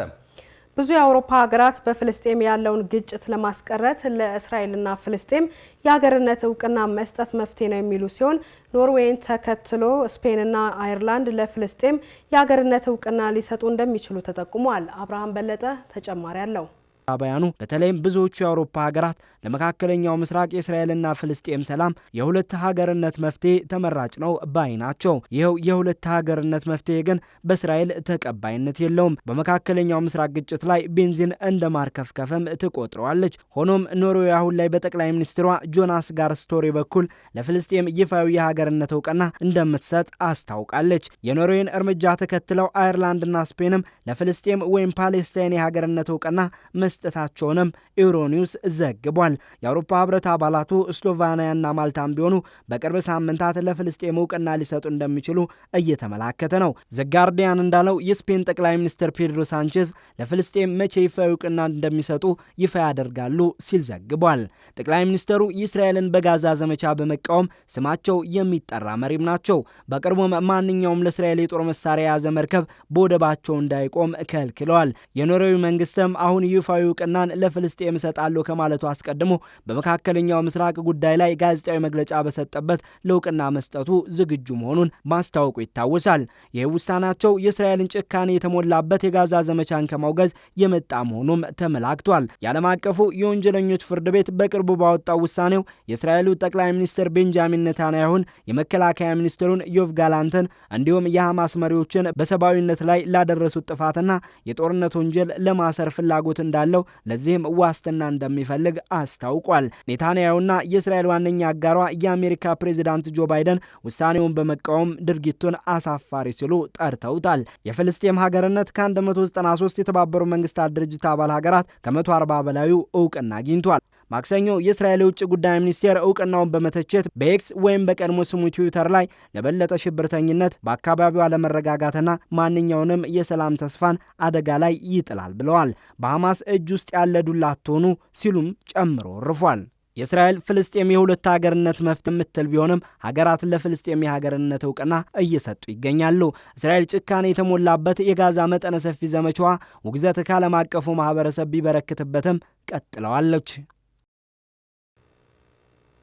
ብዙ የአውሮፓ ሀገራት በፍልስጤም ያለውን ግጭት ለማስቀረት ለእስራኤልና ፍልስጤም የሀገርነት እውቅና መስጠት መፍትሄ ነው የሚሉ ሲሆን ኖርዌይን ተከትሎ ስፔንና አየርላንድ ለፍልስጤም የሀገርነት እውቅና ሊሰጡ እንደሚችሉ ተጠቁሟል። አብርሃም በለጠ ተጨማሪ አለው። ባያኑ በተለይም ብዙዎቹ የአውሮፓ ሀገራት ለመካከለኛው ምስራቅ የእስራኤልና ፍልስጤም ሰላም የሁለት ሀገርነት መፍትሄ ተመራጭ ነው ባይ ናቸው። ይኸው የሁለት ሀገርነት መፍትሄ ግን በእስራኤል ተቀባይነት የለውም። በመካከለኛው ምስራቅ ግጭት ላይ ቤንዚን እንደ ማርከፍከፍም ትቆጥረዋለች። ሆኖም ኖርዌይ አሁን ላይ በጠቅላይ ሚኒስትሯ ጆናስ ጋር ስቶሪ በኩል ለፍልስጤም ይፋዊ የሀገርነት እውቅና እንደምትሰጥ አስታውቃለች። የኖርዌይን እርምጃ ተከትለው አየርላንድና ስፔንም ለፍልስጤም ወይም ፓሌስታይን የሀገርነት እውቅና መስጠታቸውንም ኢሮኒውስ ዘግቧል። የአውሮፓ ህብረት አባላቱ ስሎቫኒያና ማልታም ቢሆኑ በቅርብ ሳምንታት ለፍልስጤም እውቅና ሊሰጡ እንደሚችሉ እየተመላከተ ነው። ዘጋርዲያን እንዳለው የስፔን ጠቅላይ ሚኒስትር ፔድሮ ሳንቼዝ ለፍልስጤም መቼ ይፋ እውቅና እንደሚሰጡ ይፋ ያደርጋሉ ሲል ዘግቧል። ጠቅላይ ሚኒስትሩ የእስራኤልን በጋዛ ዘመቻ በመቃወም ስማቸው የሚጠራ መሪም ናቸው። በቅርቡም ማንኛውም ለእስራኤል የጦር መሳሪያ የያዘ መርከብ በወደባቸው እንዳይቆም ከልክለዋል። የኖርዌይ መንግስትም አሁን ይፋዊ እውቅናን ለፍልስጤም እሰጣለሁ ከማለቱ አስቀድሞ በመካከለኛው ምስራቅ ጉዳይ ላይ ጋዜጣዊ መግለጫ በሰጠበት ለእውቅና መስጠቱ ዝግጁ መሆኑን ማስታወቁ ይታወሳል። ይህ ውሳኔያቸው የእስራኤልን ጭካኔ የተሞላበት የጋዛ ዘመቻን ከማውገዝ የመጣ መሆኑም ተመላክቷል። የዓለም አቀፉ የወንጀለኞች ፍርድ ቤት በቅርቡ ባወጣው ውሳኔው የእስራኤሉ ጠቅላይ ሚኒስትር ቤንጃሚን ኔታንያሁን፣ የመከላከያ ሚኒስትሩን ዮቭ ጋላንትን እንዲሁም የሐማስ መሪዎችን በሰብአዊነት ላይ ላደረሱት ጥፋትና የጦርነት ወንጀል ለማሰር ፍላጎት እንዳለው ለዚህም ዋስትና እንደሚፈልግ አስታውቋል። ኔታንያሁና የእስራኤል ዋነኛ አጋሯ የአሜሪካ ፕሬዝዳንት ጆ ባይደን ውሳኔውን በመቃወም ድርጊቱን አሳፋሪ ሲሉ ጠርተውታል። የፍልስጤም ሀገርነት ከ193 የተባበሩት መንግስታት ድርጅት አባል ሀገራት ከ140 በላዩ እውቅና አግኝቷል። ማክሰኞ የእስራኤል የውጭ ጉዳይ ሚኒስቴር እውቅናውን በመተቸት በኤክስ ወይም በቀድሞ ስሙ ትዊተር ላይ ለበለጠ ሽብርተኝነት፣ በአካባቢው አለመረጋጋትና ማንኛውንም የሰላም ተስፋን አደጋ ላይ ይጥላል ብለዋል። በሐማስ እጅ ውስጥ ያለ ዱላ አትሆኑ ሲሉም ጨምሮ ወርፏል። የእስራኤል ፍልስጤም የሁለት ሀገርነት መፍትሄ የምትል ቢሆንም ሀገራት ለፍልስጤም የሀገርነት እውቅና እየሰጡ ይገኛሉ። እስራኤል ጭካኔ የተሞላበት የጋዛ መጠነ ሰፊ ዘመቻዋ ውግዘት ከዓለም አቀፉ ማህበረሰብ ቢበረክትበትም ቀጥለዋለች።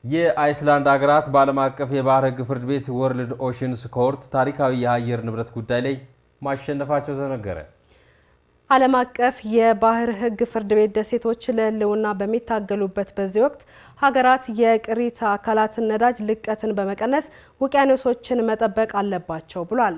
የአይስላንድ ሀገራት በዓለም አቀፍ የባህር ሕግ ፍርድ ቤት ወርልድ ኦሽንስ ኮርት ታሪካዊ የአየር ንብረት ጉዳይ ላይ ማሸነፋቸው ተነገረ። ዓለም አቀፍ የባህር ሕግ ፍርድ ቤት ደሴቶች ለሕልውና በሚታገሉበት በዚህ ወቅት ሀገራት የቅሪተ አካላትን ነዳጅ ልቀትን በመቀነስ ውቅያኖሶችን መጠበቅ አለባቸው ብሏል።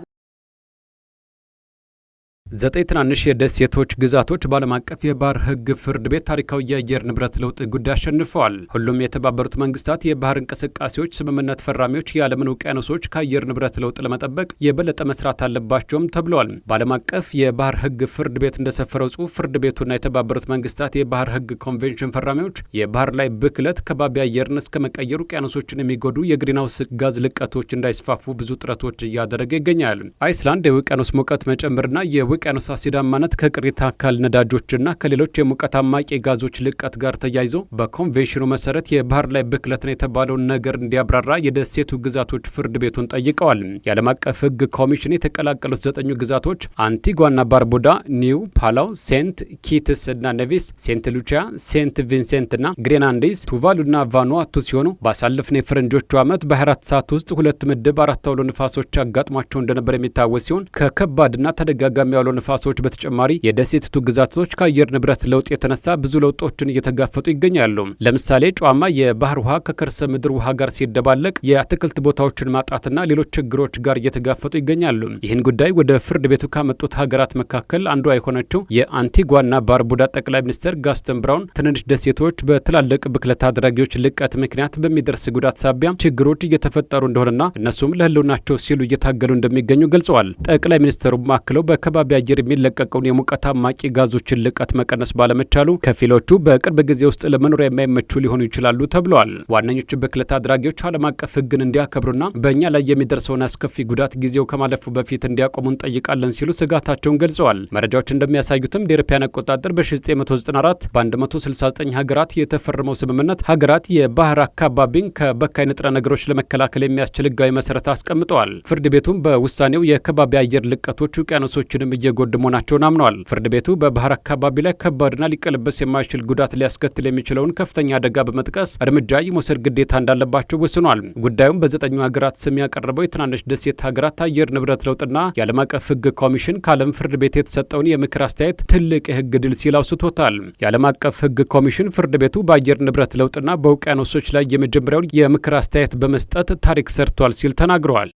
9 ትናንሽ የደሴቶች ግዛቶች በዓለም አቀፍ የባህር ሕግ ፍርድ ቤት ታሪካዊ የአየር ንብረት ለውጥ ጉዳይ አሸንፈዋል። ሁሉም የተባበሩት መንግስታት የባህር እንቅስቃሴዎች ስምምነት ፈራሚዎች የዓለምን ውቅያኖሶች ከአየር ንብረት ለውጥ ለመጠበቅ የበለጠ መስራት አለባቸውም ተብለዋል። በዓለም አቀፍ የባህር ሕግ ፍርድ ቤት እንደሰፈረው ጽሑፍ ፍርድ ቤቱና የተባበሩት መንግስታት የባህር ሕግ ኮንቬንሽን ፈራሚዎች የባህር ላይ ብክለት፣ ከባቢ አየርን እስከ መቀየር ውቅያኖሶችን የሚጎዱ የግሪንሃውስ ጋዝ ልቀቶች እንዳይስፋፉ ብዙ ጥረቶች እያደረገ ይገኛል። አይስላንድ የውቅያኖስ ሙቀት መጨመርና የውቅያኖስ አሲዳማነት ከቅሪተ አካል ነዳጆችና ከሌሎች የሙቀት አማቂ ጋዞች ልቀት ጋር ተያይዞ በኮንቬንሽኑ መሰረት የባህር ላይ ብክለትን የተባለውን ነገር እንዲያብራራ የደሴቱ ግዛቶች ፍርድ ቤቱን ጠይቀዋል። የዓለም አቀፍ ሕግ ኮሚሽን የተቀላቀሉት 9 ግዛቶች አንቲጓና ባርቡዳ፣ ኒው ፓላው፣ ሴንት ኪትስ እና ኔቪስ፣ ሴንት ሉቺያ፣ ሴንት ቪንሴንት እና ግሬናንዲስ፣ ቱቫሉና ቫኑአቱ ሲሆኑ ባሳለፍነው የፈረንጆቹ ዓመት በ24 ሰዓት ውስጥ 2 ምድብ 4 አውሎ ንፋሶች አጋጥሟቸው እንደነበር የሚታወስ ሲሆን ከከባድና ተደጋጋሚ አውሎ አውሎ ንፋሶች በተጨማሪ የደሴቲቱ ግዛቶች ከአየር ንብረት ለውጥ የተነሳ ብዙ ለውጦችን እየተጋፈጡ ይገኛሉ። ለምሳሌ ጨዋማ የባህር ውሃ ከከርሰ ምድር ውሃ ጋር ሲደባለቅ የአትክልት ቦታዎችን ማጣትና ሌሎች ችግሮች ጋር እየተጋፈጡ ይገኛሉ። ይህን ጉዳይ ወደ ፍርድ ቤቱ ካመጡት ሀገራት መካከል አንዷ የሆነችው የአንቲጓና ባርቡዳ ጠቅላይ ሚኒስትር ጋስተን ብራውን ትንንሽ ደሴቶች በትላልቅ ብክለት አድራጊዎች ልቀት ምክንያት በሚደርስ ጉዳት ሳቢያ ችግሮች እየተፈጠሩ እንደሆነና እነሱም ለህልውናቸው ሲሉ እየታገሉ እንደሚገኙ ገልጸዋል። ጠቅላይ ሚኒስትሩ አክለው በከባቢ አየር የሚለቀቀውን የሙቀት አማቂ ጋዞችን ልቀት መቀነስ ባለመቻሉ ከፊሎቹ በቅርብ ጊዜ ውስጥ ለመኖሪያ የማይመቹ ሊሆኑ ይችላሉ ተብለዋል። ዋነኞቹ ብክለት አድራጊዎች ዓለም አቀፍ ህግን እንዲያከብሩና በእኛ ላይ የሚደርሰውን አስከፊ ጉዳት ጊዜው ከማለፉ በፊት እንዲያቆሙ እንጠይቃለን ሲሉ ስጋታቸውን ገልጸዋል። መረጃዎች እንደሚያሳዩትም የአውሮፓውያን አቆጣጠር በ1994 በ169 ሀገራት የተፈረመው ስምምነት ሀገራት የባህር አካባቢን ከበካይ ንጥረ ነገሮች ለመከላከል የሚያስችል ህጋዊ መሰረት አስቀምጠዋል። ፍርድ ቤቱም በውሳኔው የከባቢ አየር ልቀቶች ውቅያኖሶችንም እየጎዱ መሆናቸውን አምነዋል። ፍርድ ቤቱ በባህር አካባቢ ላይ ከባድና ሊቀለበስ የማይችል ጉዳት ሊያስከትል የሚችለውን ከፍተኛ አደጋ በመጥቀስ እርምጃ የመውሰድ ግዴታ እንዳለባቸው ወስኗል። ጉዳዩም በ9 ሀገራት ስም ያቀረበው የትናንሽ ደሴት ሀገራት አየር ንብረት ለውጥና የዓለም አቀፍ ህግ ኮሚሽን ከዓለም ፍርድ ቤት የተሰጠውን የምክር አስተያየት ትልቅ የህግ ድል ሲል አውስቶታል። የዓለም አቀፍ ህግ ኮሚሽን ፍርድ ቤቱ በአየር ንብረት ለውጥና በውቅያኖሶች ላይ የመጀመሪያውን የምክር አስተያየት በመስጠት ታሪክ ሰርቷል ሲል ተናግረዋል።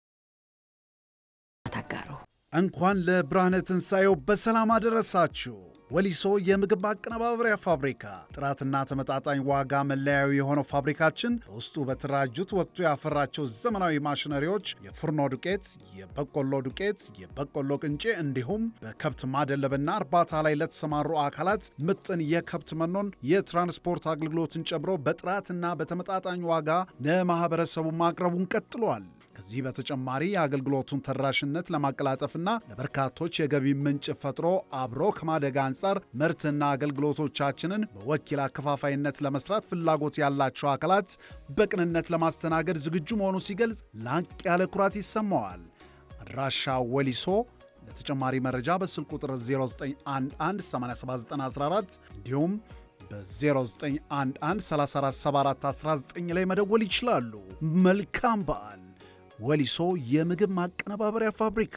እንኳን ለብርሃነ ትንሣኤው በሰላም አደረሳችሁ። ወሊሶ የምግብ ማቀነባበሪያ ፋብሪካ ጥራትና ተመጣጣኝ ዋጋ መለያዊ የሆነው ፋብሪካችን በውስጡ በተራጁት ወቅቱ ያፈራቸው ዘመናዊ ማሽነሪዎች የፍርኖ ዱቄት፣ የበቆሎ ዱቄት፣ የበቆሎ ቅንጬ እንዲሁም በከብት ማደለብና እርባታ ላይ ለተሰማሩ አካላት ምጥን የከብት መኖን፣ የትራንስፖርት አገልግሎትን ጨምሮ በጥራትና በተመጣጣኝ ዋጋ ለማህበረሰቡ ማቅረቡን ቀጥሏል። ከዚህ በተጨማሪ የአገልግሎቱን ተደራሽነት ለማቀላጠፍና ለበርካቶች የገቢ ምንጭ ፈጥሮ አብሮ ከማደግ አንጻር ምርትና አገልግሎቶቻችንን በወኪል አከፋፋይነት ለመስራት ፍላጎት ያላቸው አካላት በቅንነት ለማስተናገድ ዝግጁ መሆኑ ሲገልጽ ላቅ ያለ ኩራት ይሰማዋል። አድራሻ ወሊሶ። ለተጨማሪ መረጃ በስልክ ቁጥር 0911879414 እንዲሁም በ0911347419 ላይ መደወል ይችላሉ። መልካም በዓል። ወሊሶ የምግብ ማቀነባበሪያ ፋብሪካ።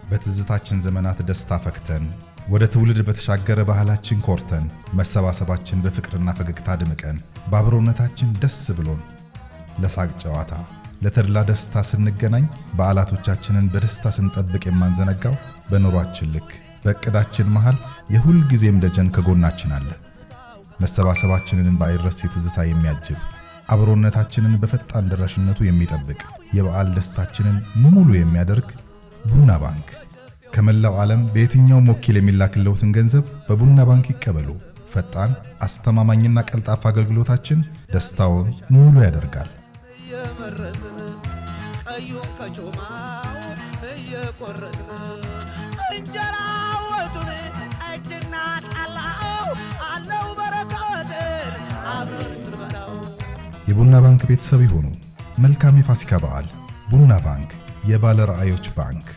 በትዝታችን ዘመናት ደስታ ፈክተን ወደ ትውልድ በተሻገረ ባህላችን ኮርተን መሰባሰባችን በፍቅርና ፈገግታ ድምቀን በአብሮነታችን ደስ ብሎን ለሳቅ ጨዋታ ለተድላ ደስታ ስንገናኝ በዓላቶቻችንን በደስታ ስንጠብቅ የማንዘነጋው በኑሯችን ልክ በእቅዳችን መሃል የሁል ጊዜም ደጀን ከጎናችን አለ። መሰባሰባችንን ባይረስ ትዝታ የሚያጅብ አብሮነታችንን በፈጣን ደራሽነቱ የሚጠብቅ የበዓል ደስታችንን ሙሉ የሚያደርግ ቡና ባንክ። ከመላው ዓለም በየትኛውም ወኪል የሚላክልዎትን ገንዘብ በቡና ባንክ ይቀበሉ። ፈጣን፣ አስተማማኝና ቀልጣፋ አገልግሎታችን ደስታውን ሙሉ ያደርጋል። የቡና ባንክ ቤተሰብ ይሁኑ። መልካም የፋሲካ በዓል። ቡና ባንክ፣ የባለ ራዕዮች ባንክ።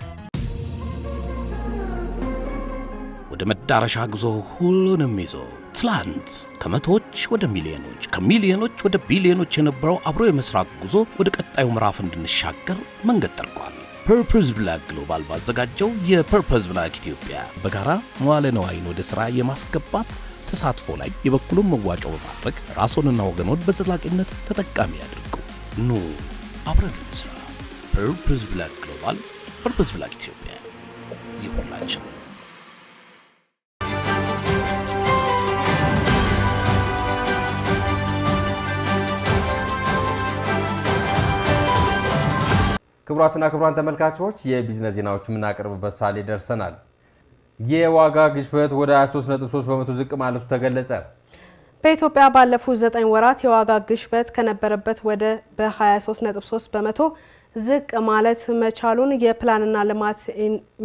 ወደ መዳረሻ ጉዞ ሁሉንም ይዞ ትላንት ከመቶዎች ወደ ሚሊዮኖች ከሚሊዮኖች ወደ ቢሊዮኖች የነበረው አብሮ የመስራት ጉዞ ወደ ቀጣዩ ምዕራፍ እንድንሻገር መንገድ ጠርጓል። ፐርፐዝ ብላክ ግሎባል ባዘጋጀው የፐርፐዝ ብላክ ኢትዮጵያ በጋራ መዋለ ነዋይን ወደ ሥራ የማስገባት ተሳትፎ ላይ የበኩሉን መዋጮ በማድረግ ራስዎንና ወገኖን በዘላቂነት ተጠቃሚ ያድርጉ። ኑ አብረን እንስራ። ፐርፐዝ ብላክ ግሎባል፣ ፐርፐዝ ብላክ ኢትዮጵያ ይሁንላችን። ክቡራትና ክቡራን ተመልካቾች የቢዝነስ ዜናዎች የምናቀርብበት ሰዓት ላይ ደርሰናል። የዋጋ ግሽበት ወደ 23.3 በመቶ ዝቅ ማለቱ ተገለጸ። በኢትዮጵያ ባለፉት 9 ወራት የዋጋ ግሽበት ከነበረበት ወደ በ23.3 በመቶ ዝቅ ማለት መቻሉን የፕላንና ልማት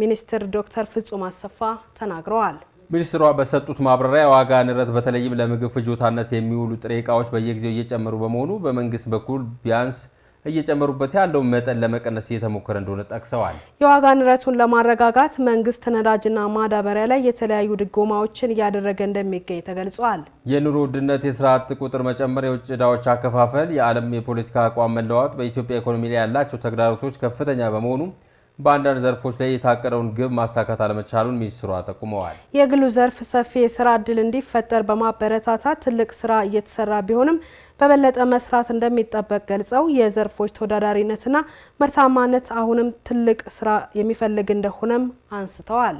ሚኒስትር ዶክተር ፍጹም አሰፋ ተናግረዋል። ሚኒስትሯ በሰጡት ማብራሪያ የዋጋ ንረት በተለይም ለምግብ ፍጆታነት የሚውሉ ጥሬ ዕቃዎች በየጊዜው እየጨመሩ በመሆኑ በመንግስት በኩል ቢያንስ እየጨመሩበት ያለው መጠን ለመቀነስ እየተሞከረ እንደሆነ ጠቅሰዋል። የዋጋ ንረቱን ለማረጋጋት መንግስት ነዳጅና ማዳበሪያ ላይ የተለያዩ ድጎማዎችን እያደረገ እንደሚገኝ ተገልጿል። የኑሮ ውድነት፣ የስራ አጥ ቁጥር መጨመር፣ የውጭ ዕዳዎች አከፋፈል፣ የዓለም የፖለቲካ አቋም መለዋወጥ በኢትዮጵያ ኢኮኖሚ ላይ ያላቸው ተግዳሮቶች ከፍተኛ በመሆኑ በአንዳንድ ዘርፎች ላይ የታቀደውን ግብ ማሳካት አለመቻሉን ሚኒስትሯ ጠቁመዋል። የግሉ ዘርፍ ሰፊ የስራ ዕድል እንዲፈጠር በማበረታታት ትልቅ ስራ እየተሰራ ቢሆንም በበለጠ መስራት እንደሚጠበቅ ገልጸው የዘርፎች ተወዳዳሪነትና ምርታማነት አሁንም ትልቅ ስራ የሚፈልግ እንደሆነም አንስተዋል።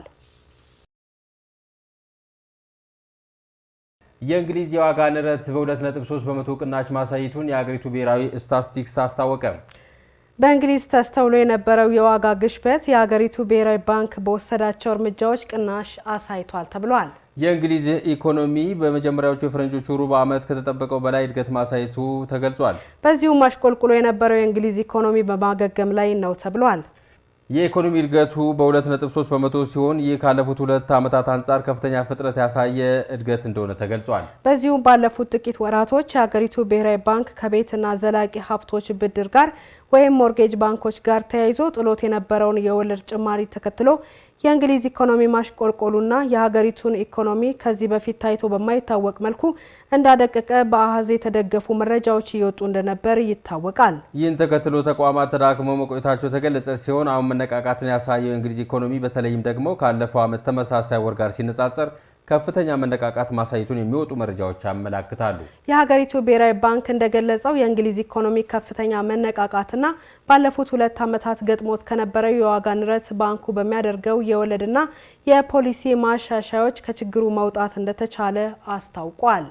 የእንግሊዝ የዋጋ ንረት በ2.3 በመቶ ቅናሽ ማሳየቱን የሀገሪቱ ብሔራዊ ስታቲስቲክስ አስታወቀ። በእንግሊዝ ተስተውሎ የነበረው የዋጋ ግሽበት የሀገሪቱ ብሔራዊ ባንክ በወሰዳቸው እርምጃዎች ቅናሽ አሳይቷል ተብሏል። የእንግሊዝ ኢኮኖሚ በመጀመሪያዎቹ የፈረንጆቹ ሩብ ዓመት ከተጠበቀው በላይ እድገት ማሳየቱ ተገልጿል። በዚሁም አሽቆልቁሎ የነበረው የእንግሊዝ ኢኮኖሚ በማገገም ላይ ነው ተብሏል። የኢኮኖሚ እድገቱ በ2.3 በመቶ ሲሆን ይህ ካለፉት 2 ዓመታት አንጻር ከፍተኛ ፍጥነት ያሳየ እድገት እንደሆነ ተገልጿል። በዚሁም ባለፉት ጥቂት ወራቶች የሀገሪቱ ብሔራዊ ባንክ ከቤትና ዘላቂ ሀብቶች ብድር ጋር ወይም ሞርጌጅ ባንኮች ጋር ተያይዞ ጥሎት የነበረውን የወለድ ጭማሪ ተከትሎ የእንግሊዝ ኢኮኖሚ ማሽቆልቆሉና የሀገሪቱን ኢኮኖሚ ከዚህ በፊት ታይቶ በማይታወቅ መልኩ እንዳደቀቀ በአሃዝ የተደገፉ መረጃዎች እየወጡ እንደነበር ይታወቃል። ይህን ተከትሎ ተቋማት ተዳክመው መቆየታቸው ተገለጸ ሲሆን አሁን መነቃቃትን ያሳየው የእንግሊዝ ኢኮኖሚ በተለይም ደግሞ ካለፈው ዓመት ተመሳሳይ ወር ጋር ሲነጻጸር ከፍተኛ መነቃቃት ማሳየቱን የሚወጡ መረጃዎች ያመላክታሉ። የሀገሪቱ ብሔራዊ ባንክ እንደገለጸው የእንግሊዝ ኢኮኖሚ ከፍተኛ መነቃቃትና ባለፉት 2 ዓመታት ገጥሞት ከነበረው የዋጋ ንረት ባንኩ በሚያደርገው የወለድና የፖሊሲ ማሻሻያዎች ከችግሩ መውጣት እንደተቻለ አስታውቋል።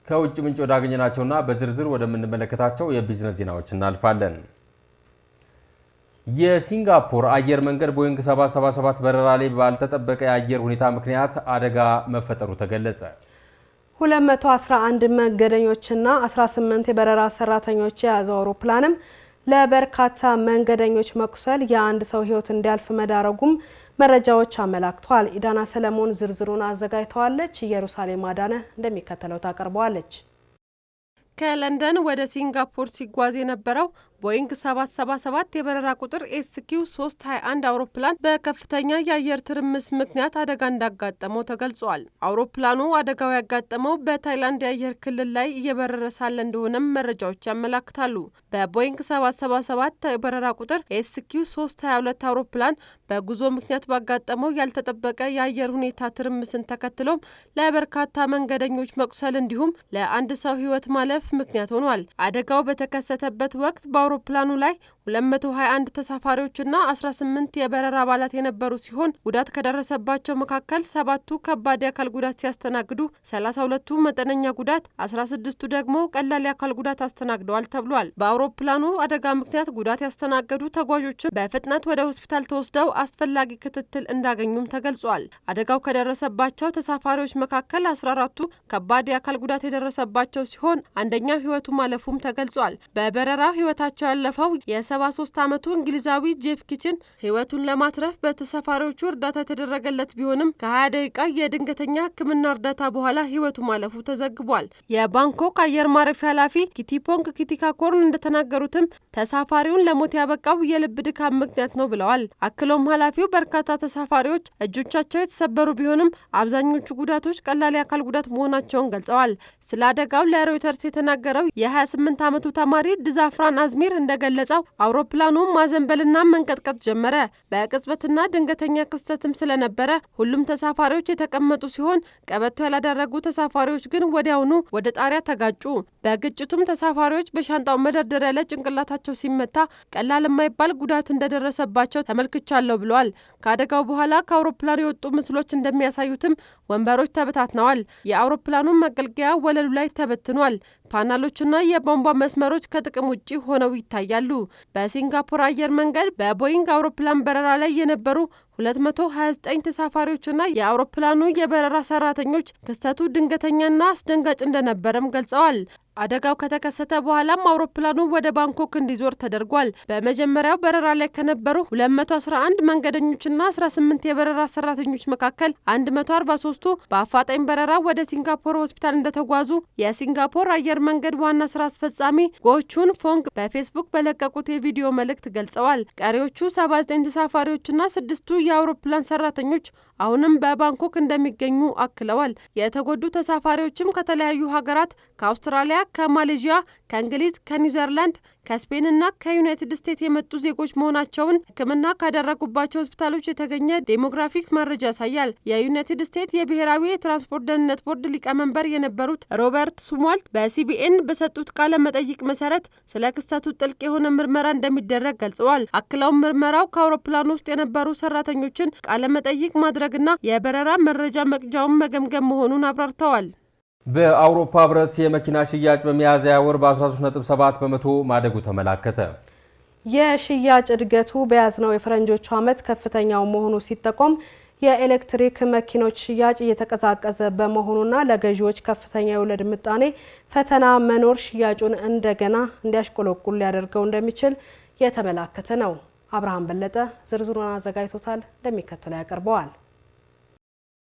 ከውጭ ምንጭ ወዳገኘናቸውና በዝርዝር ወደምንመለከታቸው የቢዝነስ ዜናዎች እናልፋለን። የሲንጋፖር አየር መንገድ ቦይንግ 777 በረራ ላይ ባልተጠበቀ የአየር ሁኔታ ምክንያት አደጋ መፈጠሩ ተገለጸ። 211 መንገደኞችና 18 የበረራ ሰራተኞች የያዘው አውሮፕላንም ለበርካታ መንገደኞች መቁሰል የአንድ ሰው ሕይወት እንዲያልፍ መዳረጉም መረጃዎች አመላክተዋል። ኢዳና ሰለሞን ዝርዝሩን አዘጋጅተዋለች። ኢየሩሳሌም አዳነ እንደሚከተለው ታቀርበዋለች። ከለንደን ወደ ሲንጋፖር ሲጓዝ የነበረው ቦይንግ 777 የበረራ ቁጥር ኤስኪው 321 አውሮፕላን በከፍተኛ የአየር ትርምስ ምክንያት አደጋ እንዳጋጠመው ተገልጿል። አውሮፕላኑ አደጋው ያጋጠመው በታይላንድ የአየር ክልል ላይ እየበረረ ሳለ እንደሆነም መረጃዎች ያመላክታሉ። በቦይንግ 777 የበረራ ቁጥር ኤስኪው 322 አውሮፕላን በጉዞ ምክንያት ባጋጠመው ያልተጠበቀ የአየር ሁኔታ ትርምስን ተከትሎም ለበርካታ መንገደኞች መቁሰል እንዲሁም ለአንድ ሰው ሕይወት ማለፍ ምክንያት ሆኗል። አደጋው በተከሰተበት ወቅት በአውሮፕላኑ ላይ 221 ተሳፋሪዎችና 18 የበረራ አባላት የነበሩ ሲሆን ጉዳት ከደረሰባቸው መካከል 7ቱ ከባድ የአካል ጉዳት ሲያስተናግዱ 32ቱ መጠነኛ ጉዳት፣ 16ቱ ደግሞ ቀላል የአካል ጉዳት አስተናግደዋል ተብሏል። በአውሮፕላኑ አደጋ ምክንያት ጉዳት ያስተናገዱ ተጓዦችን በፍጥነት ወደ ሆስፒታል ተወስደው አስፈላጊ ክትትል እንዳገኙም ተገልጿል። አደጋው ከደረሰባቸው ተሳፋሪዎች መካከል 14ቱ ከባድ የአካል ጉዳት የደረሰባቸው ሲሆን አንደኛው ሕይወቱ ማለፉም ተገልጿል። በበረራ ሕይወታቸው ያለፈው የ73 ዓመቱ እንግሊዛዊ ጄፍ ኪችን ሕይወቱን ለማትረፍ በተሳፋሪዎቹ እርዳታ የተደረገለት ቢሆንም ከ20 ደቂቃ የድንገተኛ ሕክምና እርዳታ በኋላ ሕይወቱ ማለፉ ተዘግቧል። የባንኮክ አየር ማረፊያ ኃላፊ ኪቲፖንግ ኪቲካኮርን እንደተናገሩትም ተሳፋሪውን ለሞት ያበቃው የልብ ድካም ምክንያት ነው ብለዋል። አክሎም ኃላፊው በርካታ ተሳፋሪዎች እጆቻቸው የተሰበሩ ቢሆንም አብዛኞቹ ጉዳቶች ቀላል የአካል ጉዳት መሆናቸውን ገልጸዋል። ስለ አደጋው ለሮይተርስ የተናገረው የ28 ዓመቱ ተማሪ ድዛፍራን አዝሚር እንደገለጸው አውሮፕላኑ ማዘንበልና መንቀጥቀጥ ጀመረ። በቅጽበትና ድንገተኛ ክስተትም ስለነበረ ሁሉም ተሳፋሪዎች የተቀመጡ ሲሆን ቀበቶ ያላደረጉ ተሳፋሪዎች ግን ወዲያውኑ ወደ ጣሪያ ተጋጩ። በግጭቱም ተሳፋሪዎች በሻንጣው መደርደሪያ ላይ ጭንቅላታቸው ሲመታ ቀላል የማይባል ጉዳት እንደደረሰባቸው ተመልክቻለሁ ብለዋል። ከአደጋው በኋላ ከአውሮፕላኑ የወጡ ምስሎች እንደሚያሳዩትም ወንበሮች ተበታትነዋል። የአውሮፕላኑ መገልገያ ወለሉ ላይ ተበትኗል። ፓናሎችና የቧንቧ መስመሮች ከጥቅም ውጪ ሆነው ይታያሉ። በሲንጋፖር አየር መንገድ በቦይንግ አውሮፕላን በረራ ላይ የነበሩ 229 ተሳፋሪዎችና የአውሮፕላኑ የበረራ ሰራተኞች ክስተቱ ድንገተኛና አስደንጋጭ እንደነበረም ገልጸዋል። አደጋው ከተከሰተ በኋላም አውሮፕላኑ ወደ ባንኮክ እንዲዞር ተደርጓል። በመጀመሪያው በረራ ላይ ከነበሩ 211 መንገደኞችና 18 የበረራ ሰራተኞች መካከል 143ቱ በአፋጣኝ በረራ ወደ ሲንጋፖር ሆስፒታል እንደተጓዙ የሲንጋፖር አየር መንገድ ዋና ስራ አስፈጻሚ ጎቹን ፎንግ በፌስቡክ በለቀቁት የቪዲዮ መልእክት ገልጸዋል። ቀሪዎቹ 79 ተሳፋሪዎችና 6ቱ የአውሮፕላን ሰራተኞች አሁንም በባንኮክ እንደሚገኙ አክለዋል። የተጎዱ ተሳፋሪዎችም ከተለያዩ ሀገራት ከአውስትራሊያ፣ ከማሌዥያ፣ ከእንግሊዝ፣ ከኒውዚላንድ፣ ከስፔንና ከዩናይትድ ስቴትስ የመጡ ዜጎች መሆናቸውን ሕክምና ካደረጉባቸው ሆስፒታሎች የተገኘ ዴሞግራፊክ መረጃ ያሳያል። የዩናይትድ ስቴትስ የብሔራዊ የትራንስፖርት ደህንነት ቦርድ ሊቀመንበር የነበሩት ሮበርት ሱሟልት በሲቢኤን በሰጡት ቃለ መጠይቅ መሰረት ስለ ክስተቱ ጥልቅ የሆነ ምርመራ እንደሚደረግ ገልጸዋል። አክለውም ምርመራው ከአውሮፕላኑ ውስጥ የነበሩ ሰራተኞችን ቃለ መጠይቅ ማድረግና የበረራ መረጃ መቅጃውን መገምገም መሆኑን አብራርተዋል። በአውሮፓ ህብረት የመኪና ሽያጭ በሚያዝያ ወር በ13.7 በመቶ ማደጉ ተመላከተ። የሽያጭ እድገቱ በያዝነው የፈረንጆቹ ዓመት ከፍተኛው መሆኑ ሲጠቆም የኤሌክትሪክ መኪኖች ሽያጭ እየተቀዛቀዘ በመሆኑና ለገዢዎች ከፍተኛ የወለድ ምጣኔ ፈተና መኖር ሽያጩን እንደገና እንዲያሽቆለቁል ሊያደርገው እንደሚችል የተመላከተ ነው። አብርሃም በለጠ ዝርዝሩን አዘጋጅቶታል፣ እንደሚከተለው ያቀርበዋል።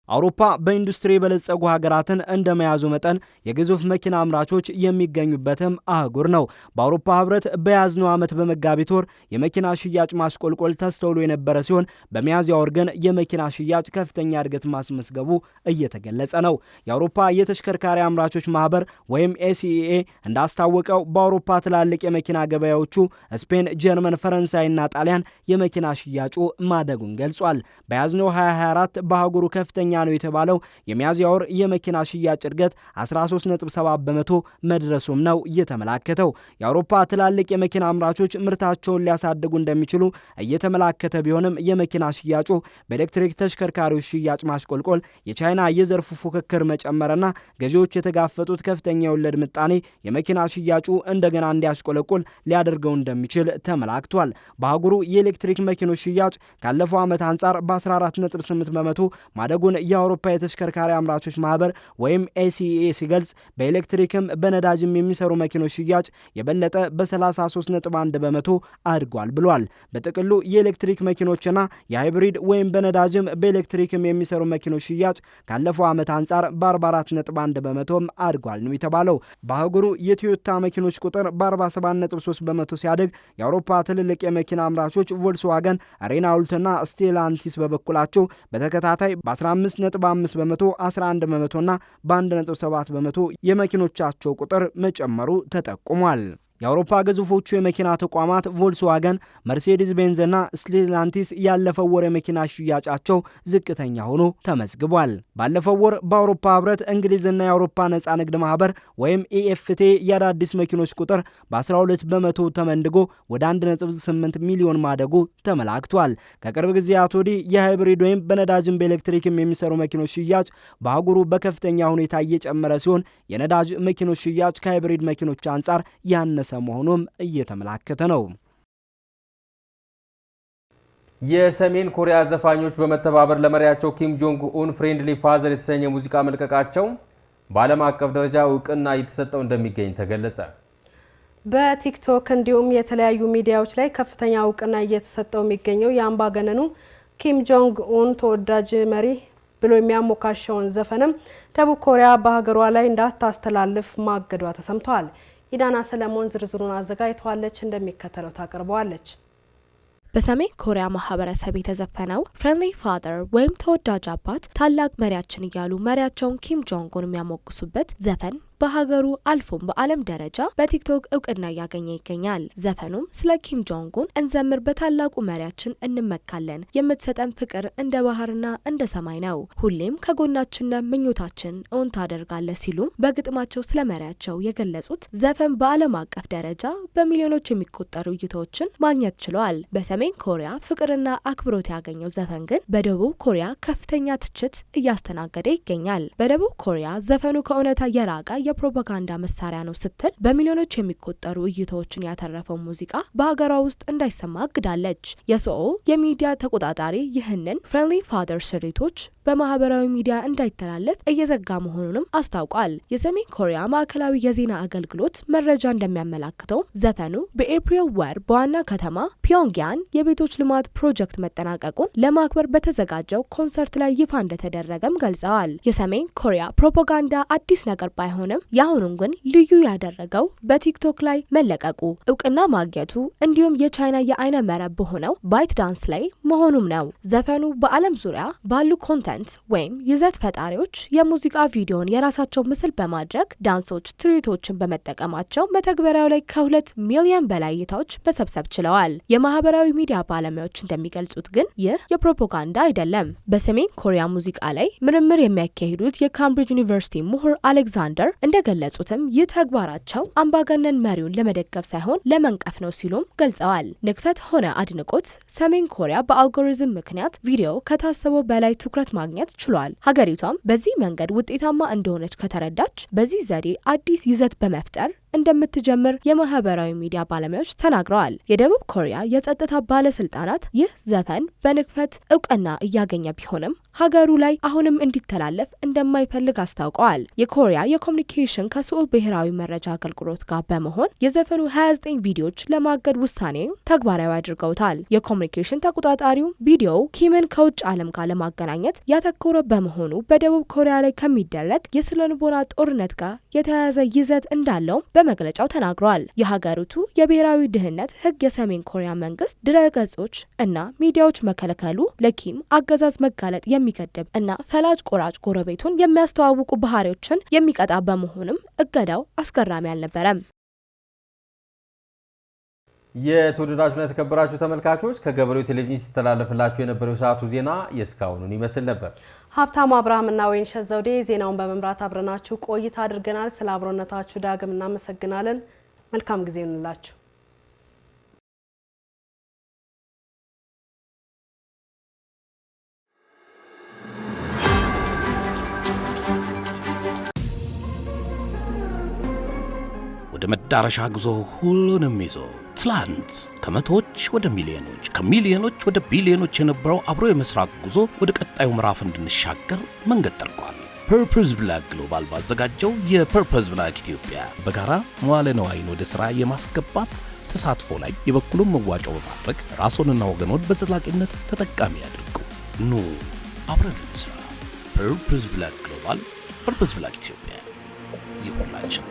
አውሮፓ በኢንዱስትሪ የበለጸጉ ሀገራትን እንደመያዙ መጠን የግዙፍ መኪና አምራቾች የሚገኙበትም አህጉር ነው። በአውሮፓ ህብረት በያዝነው ዓመት በመጋቢት ወር የመኪና ሽያጭ ማሽቆልቆል ተስተውሎ የነበረ ሲሆን በሚያዝያ ወር ግን የመኪና ሽያጭ ከፍተኛ እድገት ማስመዝገቡ እየተገለጸ ነው። የአውሮፓ የተሽከርካሪ አምራቾች ማህበር ወይም ኤሲኢኤ እንዳስታወቀው በአውሮፓ ትላልቅ የመኪና ገበያዎቹ ስፔን፣ ጀርመን፣ ፈረንሳይና ጣሊያን የመኪና ሽያጩ ማደጉን ገልጿል። በያዝነው 2024 በአህጉሩ ከፍተኛ ነው የተባለው የሚያዝያ ወር የመኪና ሽያጭ እድገት 13.7 በመቶ መድረሱም ነው እየተመላከተው። የአውሮፓ ትላልቅ የመኪና አምራቾች ምርታቸውን ሊያሳድጉ እንደሚችሉ እየተመላከተ ቢሆንም የመኪና ሽያጩ በኤሌክትሪክ ተሽከርካሪዎች ሽያጭ ማሽቆልቆል፣ የቻይና የዘርፉ ፉክክር መጨመርና ገዢዎች የተጋፈጡት ከፍተኛ የወለድ ምጣኔ የመኪና ሽያጩ እንደገና እንዲያሽቆለቁል ሊያደርገው እንደሚችል ተመላክቷል። በአህጉሩ የኤሌክትሪክ መኪኖች ሽያጭ ካለፈው ዓመት አንጻር በ14.8 በመቶ ማደጉን የአውሮፓ የተሽከርካሪ አምራቾች ማህበር ወይም ኤሲኢኤ ሲገልጽ በኤሌክትሪክም በነዳጅም የሚሰሩ መኪኖች ሽያጭ የበለጠ በ33.1 በመቶ አድጓል ብሏል። በጥቅሉ የኤሌክትሪክ መኪኖችና የሃይብሪድ ወይም በነዳጅም በኤሌክትሪክም የሚሰሩ መኪኖች ሽያጭ ካለፈው ዓመት አንጻር በ44.1 በመቶም አድጓል ነው የተባለው። በአህጉሩ የቶዮታ መኪኖች ቁጥር በ47.3 በመቶ ሲያድግ የአውሮፓ ትልልቅ የመኪና አምራቾች ቮልስዋገን፣ ሬናውልትና ስቴላንቲስ በበኩላቸው በተከታታይ በ15.5 በመቶ 11 በመቶና በ1.7 በመቶ የመኪኖቻቸው ቁጥር መጨመሩ ተጠቁሟል። የአውሮፓ ግዙፎቹ የመኪና ተቋማት ቮልስዋገን፣ መርሴዲስ ቤንዝና ስቴላንቲስ ያለፈው ወር የመኪና ሽያጫቸው ዝቅተኛ ሆኖ ተመዝግቧል። ባለፈው ወር በአውሮፓ ህብረት እንግሊዝና የአውሮፓ ነጻ ንግድ ማህበር ወይም ኢኤፍቴ የአዳዲስ መኪኖች ቁጥር በ12 በመቶ ተመንድጎ ወደ 1.8 ሚሊዮን ማደጉ ተመላክቷል። ከቅርብ ጊዜያት ወዲህ የሃይብሪድ ወይም በነዳጅም በኤሌክትሪክም የሚሰሩ መኪኖች ሽያጭ በአህጉሩ በከፍተኛ ሁኔታ እየጨመረ ሲሆን የነዳጅ መኪኖች ሽያጭ ከሃይብሪድ መኪኖች አንጻር ያነሰ መሆኑም እየተመላከተ ነው። የሰሜን ኮሪያ ዘፋኞች በመተባበር ለመሪያቸው ኪም ጆንግ ኡን ፍሬንድሊ ፋዘር የተሰኘ ሙዚቃ መልቀቃቸው በዓለም አቀፍ ደረጃ እውቅና እየተሰጠው እንደሚገኝ ተገለጸ። በቲክቶክ እንዲሁም የተለያዩ ሚዲያዎች ላይ ከፍተኛ እውቅና እየተሰጠው የሚገኘው የአምባገነኑ ኪም ጆንግ ኡን ተወዳጅ መሪ ብሎ የሚያሞካሸውን ዘፈንም ደቡብ ኮሪያ በሀገሯ ላይ እንዳታስተላልፍ ማገዷ ተሰምቷል። ኢዳና ሰለሞን ዝርዝሩን አዘጋጅተዋለች፣ እንደሚከተለው ታቀርበዋለች። በሰሜን ኮሪያ ማህበረሰብ የተዘፈነው ፍሬንድሊ ፋዘር ወይም ተወዳጅ አባት ታላቅ መሪያችን እያሉ መሪያቸውን ኪም ጆንግ ኡን የሚያሞግሱበት ዘፈን በሀገሩ አልፎም በዓለም ደረጃ በቲክቶክ እውቅና እያገኘ ይገኛል። ዘፈኑም ስለ ኪም ጆንግ ኡን እንዘምር፣ በታላቁ መሪያችን እንመካለን፣ የምትሰጠን ፍቅር እንደ ባህርና እንደ ሰማይ ነው፣ ሁሌም ከጎናችን ምኞታችን እውን ታደርጋለህ ሲሉም በግጥማቸው ስለ መሪያቸው የገለጹት ዘፈን በዓለም አቀፍ ደረጃ በሚሊዮኖች የሚቆጠሩ እይታዎችን ማግኘት ችሏል። በሰሜን ኮሪያ ፍቅርና አክብሮት ያገኘው ዘፈን ግን በደቡብ ኮሪያ ከፍተኛ ትችት እያስተናገደ ይገኛል። በደቡብ ኮሪያ ዘፈኑ ከእውነታ የራቀ የፕሮፓጋንዳ መሳሪያ ነው ስትል በሚሊዮኖች የሚቆጠሩ እይታዎችን ያተረፈው ሙዚቃ በሀገሯ ውስጥ እንዳይሰማ አግዳለች። የሶል የሚዲያ ተቆጣጣሪ ይህንን ፍሬንድሊ ፋዘር ስሪቶች በማህበራዊ ሚዲያ እንዳይተላለፍ እየዘጋ መሆኑንም አስታውቋል። የሰሜን ኮሪያ ማዕከላዊ የዜና አገልግሎት መረጃ እንደሚያመላክተው ዘፈኑ በኤፕሪል ወር በዋና ከተማ ፒዮንግያን የቤቶች ልማት ፕሮጀክት መጠናቀቁን ለማክበር በተዘጋጀው ኮንሰርት ላይ ይፋ እንደተደረገም ገልጸዋል። የሰሜን ኮሪያ ፕሮፓጋንዳ አዲስ ነገር ባይሆንም የአሁኑን ግን ልዩ ያደረገው በቲክቶክ ላይ መለቀቁ እውቅና ማግኘቱ እንዲሁም የቻይና የአይነ መረብ በሆነው ባይት ዳንስ ላይ መሆኑም ነው። ዘፈኑ በዓለም ዙሪያ ባሉ ኮንተንት ወይም ይዘት ፈጣሪዎች የሙዚቃ ቪዲዮን የራሳቸው ምስል በማድረግ ዳንሶች፣ ትርኢቶችን በመጠቀማቸው መተግበሪያው ላይ ከ2 ሚሊዮን በላይ እይታዎች መሰብሰብ ችለዋል። የማህበራዊ ሚዲያ ባለሙያዎች እንደሚገልጹት ግን ይህ የፕሮፓጋንዳ አይደለም። በሰሜን ኮሪያ ሙዚቃ ላይ ምርምር የሚያካሂዱት የካምብሪጅ ዩኒቨርሲቲ ምሁር አሌክዛንደር እንደገለጹትም ይህ ተግባራቸው አምባገነን መሪውን ለመደገፍ ሳይሆን ለመንቀፍ ነው ሲሉም ገልጸዋል። ንክፈት ሆነ አድንቆት ሰሜን ኮሪያ በአልጎሪዝም ምክንያት ቪዲዮ ከታሰበው በላይ ትኩረት ማግኘት ችሏል። ሀገሪቷም በዚህ መንገድ ውጤታማ እንደሆነች ከተረዳች በዚህ ዘዴ አዲስ ይዘት በመፍጠር እንደምትጀምር የማህበራዊ ሚዲያ ባለሙያዎች ተናግረዋል። የደቡብ ኮሪያ የጸጥታ ባለስልጣናት ይህ ዘፈን በንክፈት እውቅና እያገኘ ቢሆንም ሀገሩ ላይ አሁንም እንዲተላለፍ እንደማይፈልግ አስታውቀዋል። የኮሪያ የኮሚኒኬሽን ከሰኡል ብሔራዊ መረጃ አገልግሎት ጋር በመሆን የዘፈኑ 29 ቪዲዮዎች ለማገድ ውሳኔውን ተግባራዊ አድርገውታል። የኮሚኒኬሽን ተቆጣጣሪው ቪዲዮው ኪምን ከውጭ ዓለም ጋር ለማገናኘት ያተኮረ በመሆኑ በደቡብ ኮሪያ ላይ ከሚደረግ የስነልቦና ጦርነት ጋር የተያያዘ ይዘት እንዳለው በመግለጫው ተናግረዋል። የሀገሪቱ የብሔራዊ ደህንነት ሕግ የሰሜን ኮሪያ መንግስት ድረገጾች እና ሚዲያዎች መከልከሉ ለኪም አገዛዝ መጋለጥ የሚገድብ እና ፈላጭ ቆራጭ ጎረቤቱን የሚያስተዋውቁ ባህሪዎችን የሚቀጣ በመሆኑም እገዳው አስገራሚ አልነበረም። የተወደዳችሁና የተከበራችሁ ተመልካቾች ከገበሬው ቴሌቪዥን ሲተላለፍላችሁ የነበረው ሰዓቱ ዜና የስካውኑን ይመስል ነበር። ሀብታሙ አብርሃምና ወይንሸት ዘውዴ ዜናውን በመምራት አብረናችሁ ቆይታ አድርገናል። ስለ አብሮነታችሁ ዳግም እናመሰግናለን። መልካም ጊዜ ይሁንላችሁ። ወደ መዳረሻ ጉዞ ሁሉንም ይዞ ትላንት ከመቶዎች ወደ ሚሊዮኖች ከሚሊዮኖች ወደ ቢሊዮኖች የነበረው አብሮ የመስራት ጉዞ ወደ ቀጣዩ ምዕራፍ እንድንሻገር መንገድ ጠርጓል። ፐርፐዝ ብላክ ግሎባል ባዘጋጀው የፐርፐዝ ብላክ ኢትዮጵያ በጋራ መዋለ ነዋይን ወደ ሥራ የማስገባት ተሳትፎ ላይ የበኩሉን መዋጮ በማድረግ ራስዎንና ወገኖን በዘላቂነት ተጠቃሚ ያድርጉ። ኑ አብረን እንስራ። ፐርፐዝ ብላክ ግሎባል፣ ፐርፐዝ ብላክ ኢትዮጵያ ይሁንላችሁ።